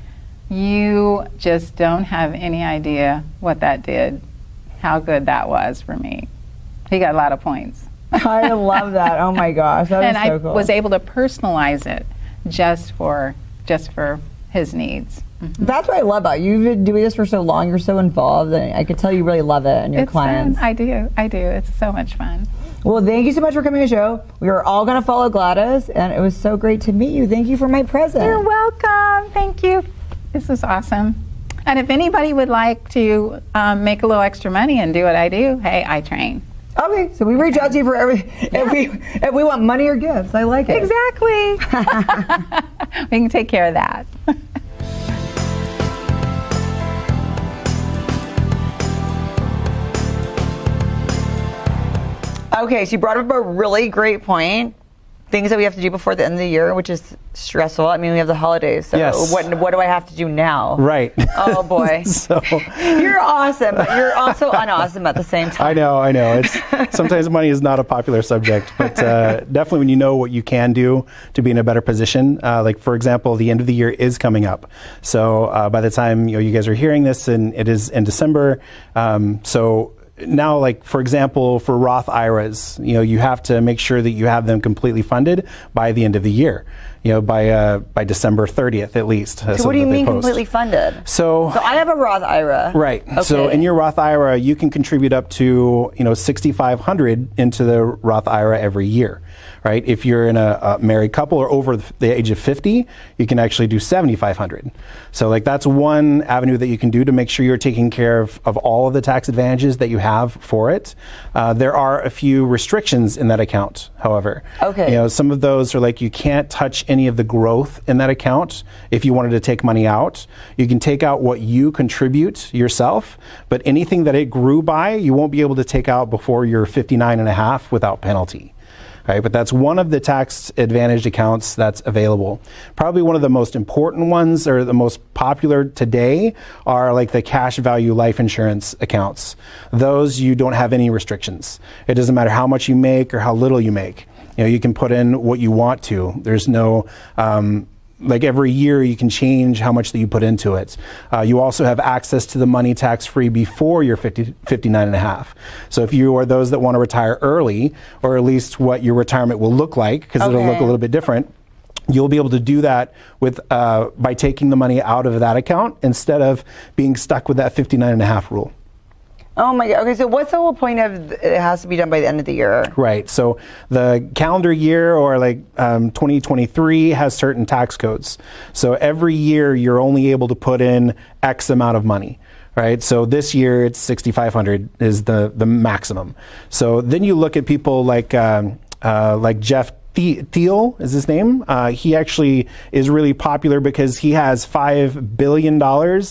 you just don't have any idea what that did, how good that was for me. He got a lot of points. I love that. Oh my gosh, that and is so I cool. was able to personalize it just for his needs. Mm-hmm. That's what I love about you. You've been doing this for so long. You're so involved, and I could tell you really love it and your It's clients. fun. I do. It's so much fun. Well, thank you so much for coming to the show. We are all going to follow Gladys, and it was so great to meet you. Thank you for my present. You're welcome. Thank you. This is awesome. And if anybody would like to make a little extra money and do what I do, hey, I train. Okay, so we reach out to you for if we want money or gifts. I like it. Exactly. We can take care of that. Okay, so you brought up a really great point. Things that we have to do before the end of the year, which is stressful. I mean, we have the holidays, so Yes. what do I have to do now? Right. Oh boy. So You're awesome, but you're also unawesome at the same time. I know. It's sometimes money is not a popular subject, but definitely when you know what you can do to be in a better position. Like for example, the end of the year is coming up, so by the time you guys are hearing this, and it is in December, so. Now, like for example, for Roth IRAs, you have to make sure that you have them completely funded by the end of the year. By December 30th at least. So what do you mean completely funded? So I have a Roth IRA. Right. Okay. So in your Roth IRA, you can contribute up to $6,500 into the Roth IRA every year. Right. If you're in a married couple or over the age of 50, you can actually do $7,500. So like that's one avenue that you can do to make sure you're taking care of all of the tax advantages that you have for it. There are a few restrictions in that account, however. Okay. Some of those are like you can't touch any of the growth in that account. If you wanted to take money out, you can take out what you contribute yourself, but anything that it grew by, you won't be able to take out before you're 59 and a half without penalty. Right, but that's one of the tax advantaged accounts that's available. Probably one of the most important ones, or the most popular today, are like the cash value life insurance accounts. Those you don't have any restrictions. It doesn't matter how much you make or how little you make. You can put in what you want to. There's no like every year you can change how much that you put into it. You also have access to the money tax-free before you're 59 and a half. So if you are those that want to retire early, or at least what your retirement will look like, because it'll look a little bit different, you'll be able to do that with by taking the money out of that account instead of being stuck with that 59 and a half rule. Oh my God. Okay, so what's the whole point of it has to be done by the end of the year? Right. So the calendar year, or like 2023, has certain tax codes. So every year you're only able to put in X amount of money. Right. So this year it's 6,500 is the maximum. So then you look at people like Jeff Thiel is his name. He actually is really popular because he has $5 billion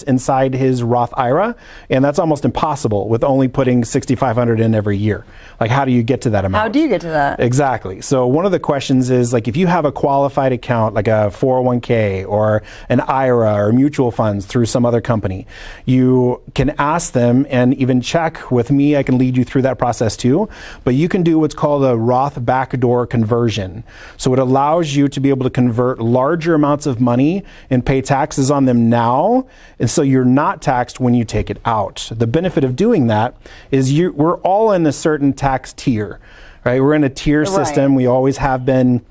inside his Roth IRA, and that's almost impossible with only putting $6,500 in every year. Like, how do you get to that amount? How do you get to that? Exactly. So one of the questions is, like, if you have a qualified account, like a 401k or an IRA or mutual funds through some other company, you can ask them and even check with me. I can lead you through that process too. But you can do what's called a Roth backdoor conversion. So it allows you to be able to convert larger amounts of money and pay taxes on them now, and so you're not taxed when you take it out. The benefit of doing that is we're all in a certain tax tier, right? We're in a tier system. We always have been.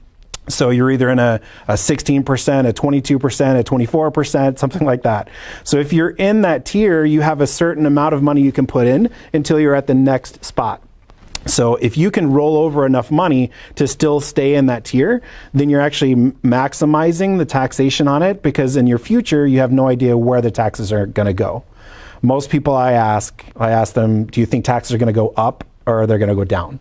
So you're either in a 16%, a 22%, a 24%, something like that. So if you're in that tier, you have a certain amount of money you can put in until you're at the next spot. So if you can roll over enough money to still stay in that tier, then you're actually maximizing the taxation on it, because in your future, you have no idea where the taxes are going to go. Most people I ask them, do you think taxes are going to go up or are they going to go down?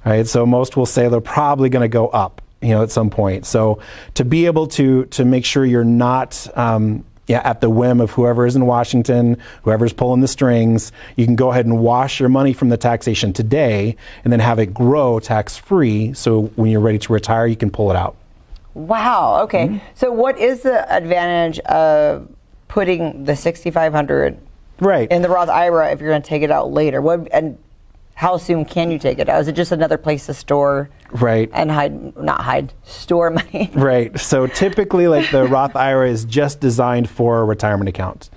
Right? So most will say they're probably going to go up, at some point. So to be able to make sure you're not at the whim of whoever is in Washington, whoever's pulling the strings, you can go ahead and wash your money from the taxation today and then have it grow tax-free, so when you're ready to retire, you can pull it out. Wow, okay. Mm-hmm. So what is the advantage of putting the $6,500 in the Roth IRA if you're going to take it out later? And how soon can you take it out? Is it just another place to store and store money? Right. So typically, like, the Roth IRA is just designed for a retirement account.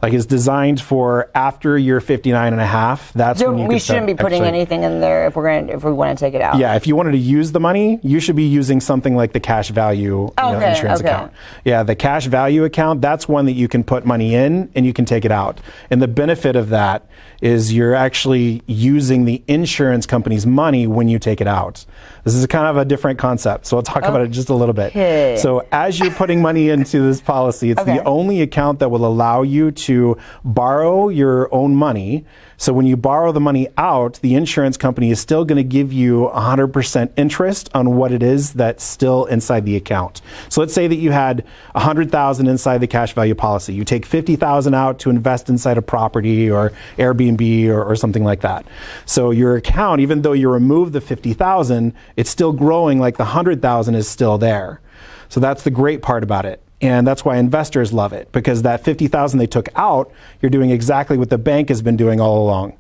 Like it's designed for after you're 59 and a half. That's So when you we can start shouldn't be putting actually- anything in there if we want to take it out. Yeah, if you wanted to use the money, you should be using something like the cash value insurance account. Yeah, the cash value account, that's one that you can put money in and you can take it out. And the benefit of that is you're actually using the insurance company's money when you take it out. This is kind of a different concept, so I'll talk about it just a little bit. Okay. So as you're putting money into this policy, it's the only account that will allow you to borrow your own money. So when you borrow the money out, the insurance company is still going to give you 100% interest on what it is that's still inside the account. So let's say that you had $100,000 inside the cash value policy. You take $50,000 out to invest inside a property or Airbnb or something like that. So your account, even though you remove the $50,000, it's still growing, like the $100,000 is still there. So that's the great part about it. And that's why investors love it, because that $50,000 they took out, you're doing exactly what the bank has been doing all along.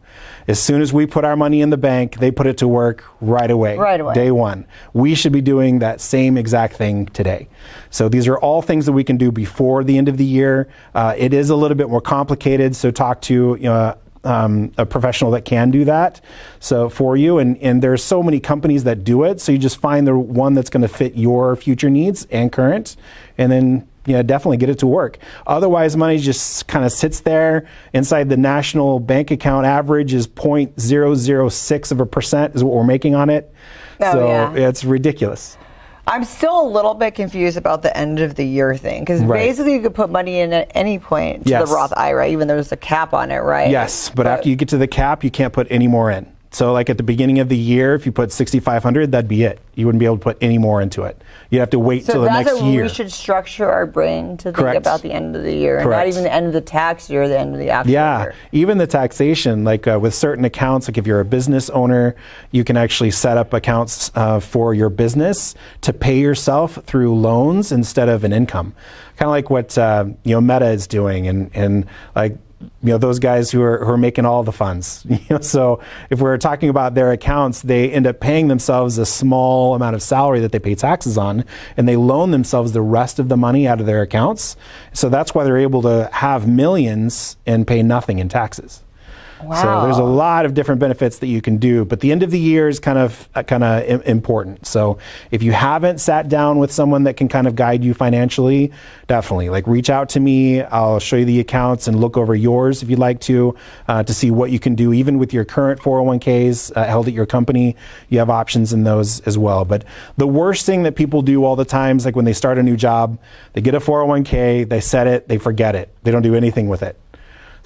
As soon as we put our money in the bank, they put it to work right away. Right away. Day one. We should be doing that same exact thing today. So these are all things that we can do before the end of the year. It is a little bit more complicated, so talk to a professional that can do that for you. And there's so many companies that do it, so you just find the one that's going to fit your future needs and current, and then definitely get it to work. Otherwise, money just kind of sits there inside the national bank account. Average is 0.006% is what we're making on it. It's ridiculous. I'm still a little bit confused about the end of the year thing, because basically you could put money in at any point to the Roth IRA, even though there's a cap on it, right? Yes, but after you get to the cap, you can't put any more in. So like at the beginning of the year, if you put $6,500, that'd be it. You wouldn't be able to put any more into it. You'd have to wait till the next year. So that's we should structure our brain to think about the end of the year, and not even the end of the tax year, the end of the actual year. Even the taxation, like with certain accounts, like if you're a business owner, you can actually set up accounts for your business to pay yourself through loans instead of an income. Kind of like what Meta is doing, and like those guys who are making all the funds. So if we're talking about their accounts, they end up paying themselves a small amount of salary that they pay taxes on, and they loan themselves the rest of the money out of their accounts. So that's why they're able to have millions and pay nothing in taxes. Wow. So there's a lot of different benefits that you can do, but the end of the year is kind of important. So if you haven't sat down with someone that can kind of guide you financially, definitely reach out to me. I'll show you the accounts and look over yours if you'd like to see what you can do. Even with your current 401ks held at your company, you have options in those as well. But the worst thing that people do all the time is like when they start a new job, they get a 401k, they set it, they forget it. They don't do anything with it.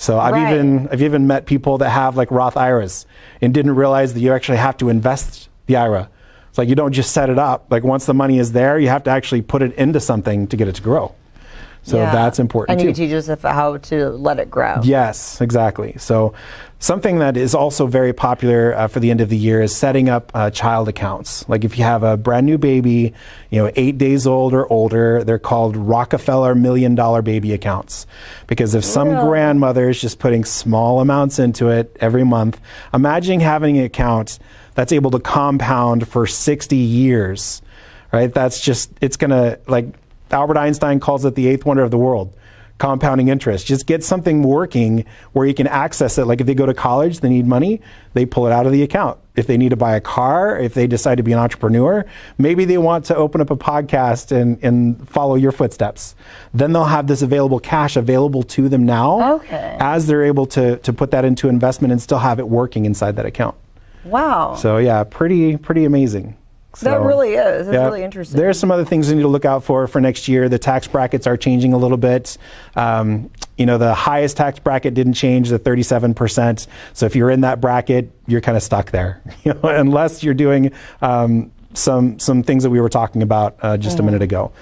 So I've even met people that have like Roth IRAs and didn't realize that you actually have to invest the IRA. It's like you don't just set it up. Like once the money is there, you have to actually put it into something to get it to grow. So that's important too. And too. you teach us how to let it grow. Yes, exactly. So something that is also very popular for the end of the year is setting up child accounts. Like if you have a brand new baby, 8 days old or older, they're called Rockefeller $1 Million Baby accounts. Because if some grandmother is just putting small amounts into it every month, imagine having an account that's able to compound for 60 years, right? It's going to, like Albert Einstein calls it the 8th wonder of the world. Compounding interest. Just get something working where you can access it. Like if they go to college, they need money, they pull it out of the account. If they need to buy a car, if they decide to be an entrepreneur, maybe they want to open up a podcast and follow your footsteps. Then they'll have this available cash available to them now as they're able to put that into investment and still have it working inside that account. Wow. So yeah, pretty amazing. So, that really is. That's really interesting. There's some other things we need to look out for next year. The tax brackets are changing a little bit. The highest tax bracket didn't change, the 37%. So if you're in that bracket, you're kind of stuck there, unless you're doing some things that we were talking about just a minute ago.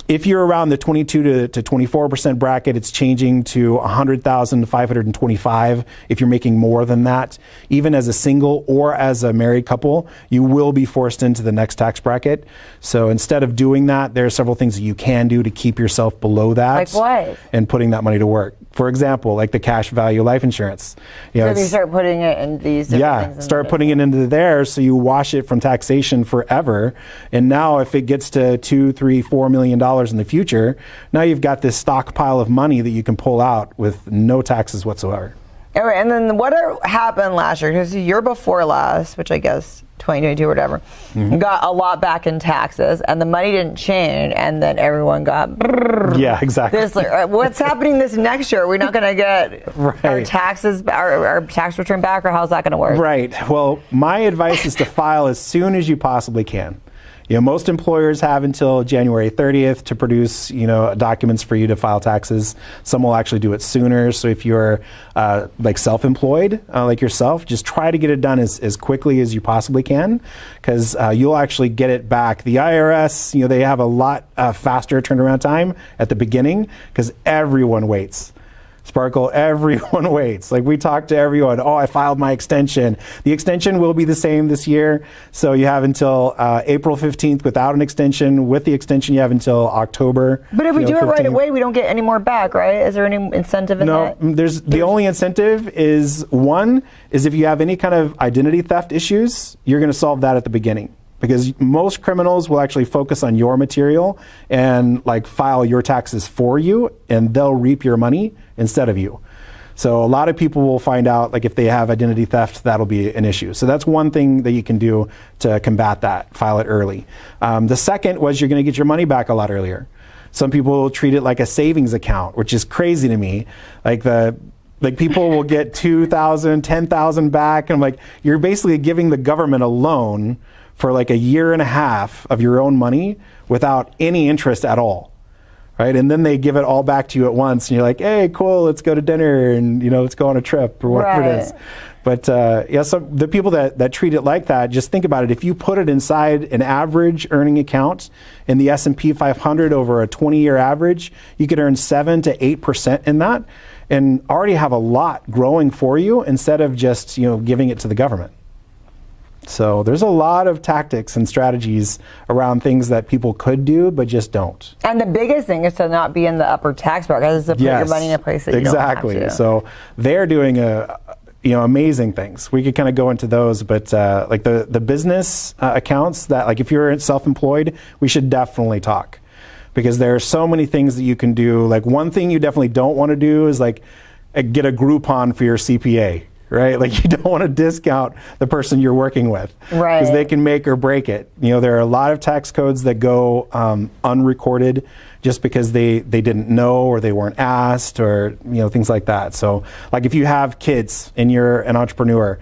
If you're around the 22 to 24% bracket, it's changing to $100,525. If you're making more than that, even as a single or as a married couple, you will be forced into the next tax bracket. So instead of doing that, there are several things that you can do to keep yourself below that. Like what? And putting that money to work. For example, like the cash value life insurance. You know, So if you start putting it in these different things. start putting it into there so you wash it from taxation forever. And now if it gets to $2, $3, $4 million in the future, now you've got this stockpile of money that you can pull out with no taxes whatsoever. All right, and then what happened last year? Because the year before last, which I guess 2022 or whatever, got a lot back in taxes, and the money didn't change, and then everyone got. Yeah, exactly. This, what's happening this next year? We're not going to get our taxes, our tax return back, or how's that going to work? Right. Well, my advice is to file as soon as you possibly can. You know, most employers have until January 30th to produce, you know, documents for you to file taxes. Some will actually do it sooner. So if you're like self-employed, like yourself, just try to get it done as quickly as you possibly can, because you'll actually get it back. The IRS, you know, they have a lot faster turnaround time at the beginning because everyone waits. Sparkle, everyone waits. Like, we talk to everyone. Oh, I filed my extension. The extension will be the same this year. So you have until April 15th without an extension. With the extension, you have until October. But if we do it 15th. right away, we don't get any more back, right? Is there any incentive in that? No, there's the only incentive is if you have any kind of identity theft issues, you're going to solve that at the beginning. Because most criminals will actually focus on your material and like file your taxes for you, and they'll reap your money instead of you. So a lot of people will find out, like, if they have identity theft, that'll be an issue. So that's one thing that you can do to combat that. File it early. The second was you're going to get your money back a lot earlier. Some people treat it like a savings account, which is crazy to me. Like people will get $2,000, $10,000 back, and I'm like, you're basically giving the government a loan for like a year and a half of your own money without any interest at all, right? And then they give it all back to you at once, and you're like, hey, cool, let's go to dinner, and, you know, let's go on a trip, or whatever it is. But yeah, so the people that treat it like that, just think about it. If you put it inside an average earning account in the S&P 500 over a 20-year average, you could earn 7 to 8% in that, and already have a lot growing for you instead of just, you know, giving it to the government. So there's a lot of tactics and strategies around things that people could do but just don't. And the biggest thing is to not be in the upper tax bracket, is to put your money in a place that you don't have to. So they're doing amazing things. We could kind of go into those, but like the business accounts that, like, if you're self-employed, we should definitely talk, because there are so many things that you can do. Like, one thing you definitely don't want to do is like get a Groupon for your CPA. Right? Like, you don't want to discount the person you're working with. Right. Because they can make or break it. You know, there are a lot of tax codes that go unrecorded just because they didn't know, or they weren't asked, or, you know, things like that. So, like, if you have kids and you're an entrepreneur,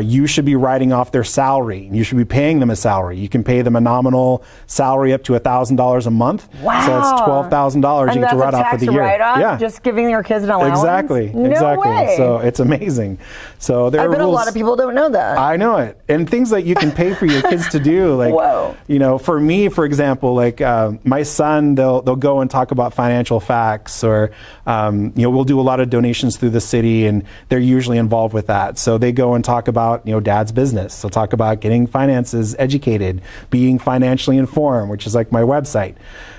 you should be writing off their salary. You should be paying them a salary. You can pay them a nominal salary up to $1,000 a month. Wow. So that's $12,000 you get to write off for the year. Write-off? Yeah. Just giving your kids an allowance? Exactly. No exactly. way. So it's amazing. So there I are bet rules. a lot of people don't know that. I know it. And things that you can pay for your kids to do, like, Whoa. you know, for me, for example, like my son, they'll go and talk about financial facts, or, you know, we'll do a lot of donations through the city, and they're usually involved with that. So they go and talk about, you know, dad's business. They'll talk about getting finances educated, being financially informed, which is like my website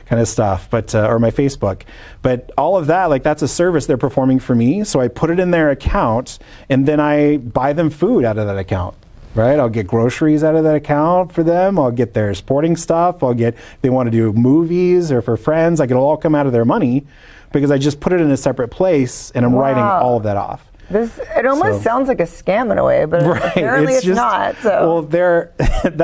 kind of stuff, but or my Facebook. But all of that, like, that's a service they're performing for me. So I put it in their account, and then I buy them food out of that account. Right? I'll get groceries out of that account for them. I'll get their sporting stuff. If they want to do movies or for friends, like, it'll all come out of their money because I just put it in a separate place, and I'm writing all of that off. It almost sounds like a scam in a way, but apparently it's not. So. Well,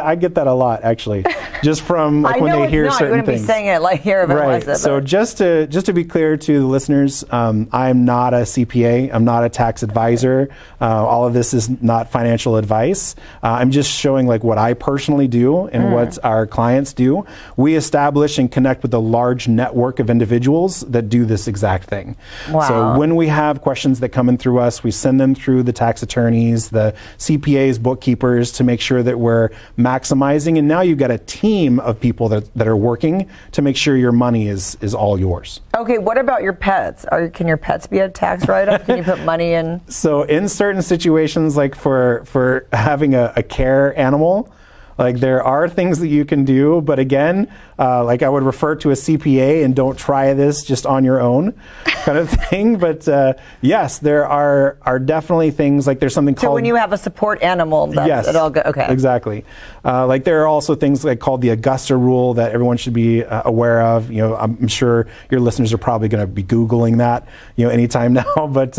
I get that a lot, actually, just from like, when they hear certain things. You wouldn't be saying it like here if it wasn't. So just to be clear to the listeners, I'm not a CPA. I'm not a tax advisor. All of this is not financial advice. I'm just showing like what I personally do and what our clients do. We establish and connect with a large network of individuals that do this exact thing. Wow. So when we have questions that come in through us, we send them through the tax attorneys, the CPAs, bookkeepers, to make sure that we're maximizing. And now you've got a team of people that are working to make sure your money is all yours. Okay, what about your pets? Can your pets be a tax write-off? Can you put money in? So in certain situations, like for having a care animal, Like there are things that you can do, but again, like I would refer to a CPA and don't try this just on your own kind of thing. But yes, there are definitely things like there's something called. So when you have a support animal, that's yes, it all go. Okay. Exactly. Like there are also things like called the Augusta rule that everyone should be aware of. You know, I'm sure your listeners are probably going to be Googling that, you know, anytime now. But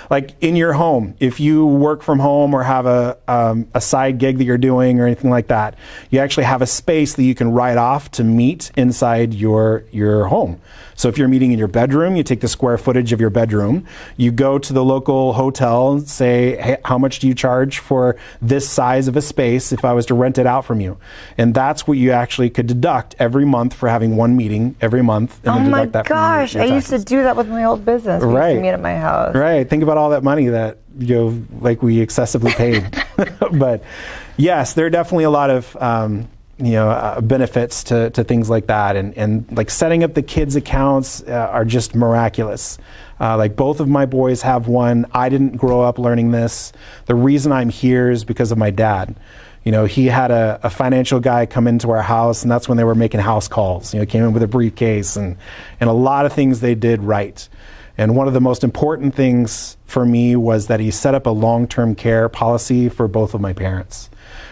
like in your home, if you work from home or have a side gig that you're doing or anything like that, you actually have a space that you can write off to meet inside your home. So if you're meeting in your bedroom, you take the square footage of your bedroom, you go to the local hotel and say, hey, how much do you charge for this size of a space if I was to rent it out from you? And that's what you actually could deduct every month for having one meeting every month. And Oh then my deduct that gosh, from your I used to taxes. do that with my old business. We used to meet at my house. Right. Think about all that money that, you know, like we excessively paid. But yes, there are definitely a lot of, benefits to things like that. And like setting up the kids' accounts are just miraculous. Like both of my boys have one. I didn't grow up learning this. The reason I'm here is because of my dad. You know, he had a financial guy come into our house, and that's when they were making house calls. You know, came in with a briefcase and a lot of things they did right. And one of the most important things for me was that he set up a long-term care policy for both of my parents.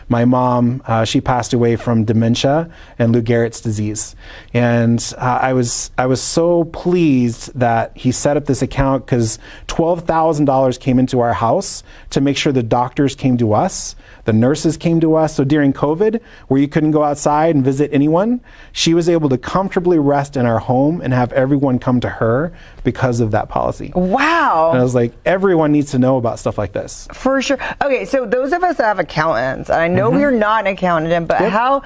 My mom, she passed away from dementia and Lou Gehrig's disease. And I was so pleased that he set up this account because $12,000 came into our house to make sure the doctors came to us, the nurses came to us. So during COVID, where you couldn't go outside and visit anyone, she was able to comfortably rest in our home and have everyone come to her because of that policy. Wow. And I was like, everyone needs to know about stuff like this. For sure. Okay, so those of us that have accountants, and I know we're not an accountant, but how,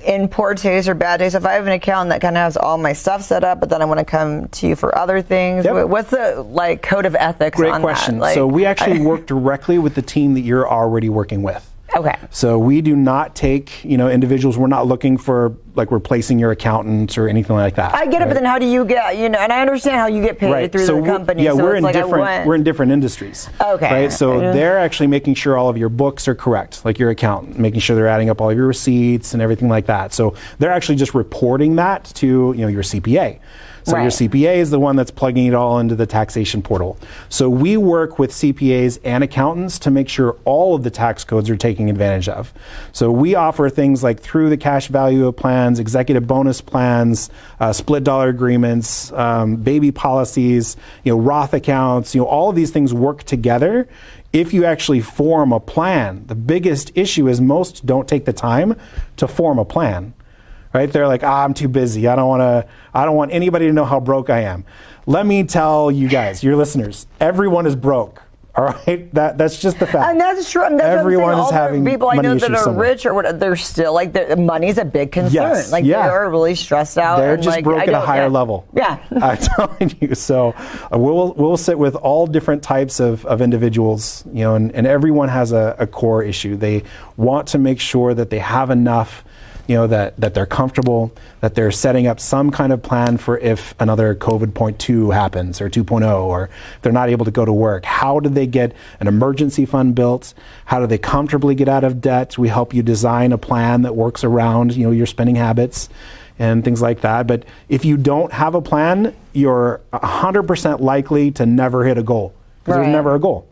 in poor taste or bad taste, if I have an accountant that kind of has all my stuff set up, but then I want to come to you for other things, what's the like code of ethics on that? Great question. Like, so we actually work directly with the team that you're already working with. Okay. So we do not take, individuals. We're not looking for like replacing your accountant or anything like that. I get it, but then how do you get, and I understand how you get paid through the company. Yeah, so we're it's we're in different industries. Okay. Right. So they're actually making sure all of your books are correct, like your accountant, making sure they're adding up all of your receipts and everything like that. So they're actually just reporting that to your CPA. So your CPA is the one that's plugging it all into the taxation portal. So we work with CPAs and accountants to make sure all of the tax codes are taking advantage of. So we offer things like through the cash value of plans, executive bonus plans, split dollar agreements, baby policies, Roth accounts, all of these things work together. If you actually form a plan, the biggest issue is most don't take the time to form a plan. Right? They're like, I'm too busy. I don't want anybody to know how broke I am. Let me tell you guys, your listeners, everyone is broke. All right? That's just the fact. And that's true. And that's everyone what I'm saying. is having All the people I know that are somewhere. rich or what, they're still like, money's a big concern. Yes. Like they are really stressed out. They're and just like, broke at a higher level. Yeah. I'm telling you. So we'll sit with all different types of individuals, and everyone has a core issue. They want to make sure that they have enough, that they're comfortable, that they're setting up some kind of plan for if another COVID-2 happens or 2.0, or they're not able to go to work. How do they get an emergency fund built? How do they comfortably get out of debt? We help you design a plan that works around, your spending habits and things like that. But if you don't have a plan, you're 100% likely to never hit a goal. Because there's never a goal.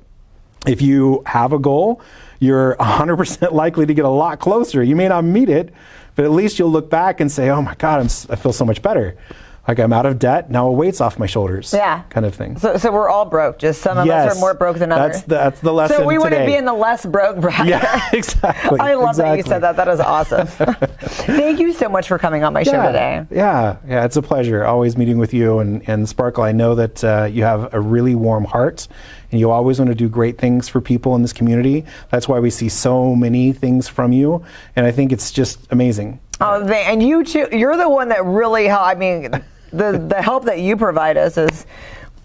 If you have a goal, you're 100% likely to get a lot closer. You may not meet it, but at least you'll look back and say, oh my God, I feel so much better. Like I'm out of debt, now a weight's off my shoulders. Yeah. Kind of thing. So we're all broke, just some of us are more broke than others. That's the lesson So we wouldn't today. be in the less broke bracket. Yeah, exactly. I love that you said that. That is awesome. Thank you so much for coming on my show today. Yeah, it's a pleasure always meeting with you. And Sparkle, I know that you have a really warm heart and you always want to do great things for people in this community. That's why we see so many things from you. And I think it's just amazing. Oh, and you too. You're the one that really helped. I mean, the help that you provide us is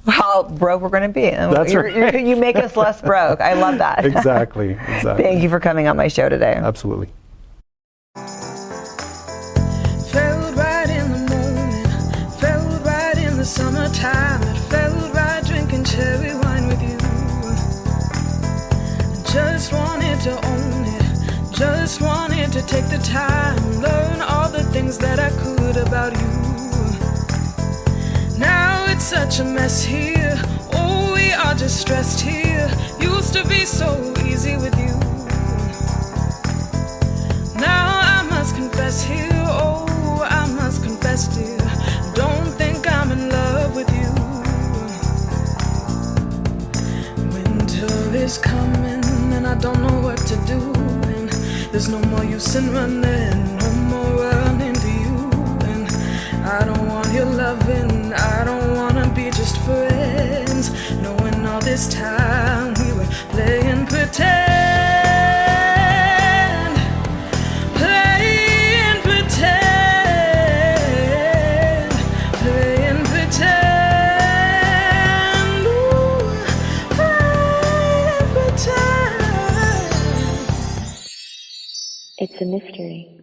how broke we're going to be. That's right. You make us less broke. I love that. Exactly. Thank you for coming on my show today. Absolutely. Felt right in the moment, felt right in the summertime. It felt right drinking cherry wine with you. Just wanted to own it, just wanted to to take the time, learn all the things that I could about you. Now it's such a mess here. Oh, we are just stressed here. Used to be so easy with you. Now I must confess here. Oh, I must confess, dear. Don't think I'm in love with you. Winter is coming and I don't know what to do. And there's no more use in running, no more running to you. And I don't want your loving, I don't wanna be just friends, knowing all this time we were playing pretend, playing pretend, playing pretend, ooh, playing pretend. It's a mystery.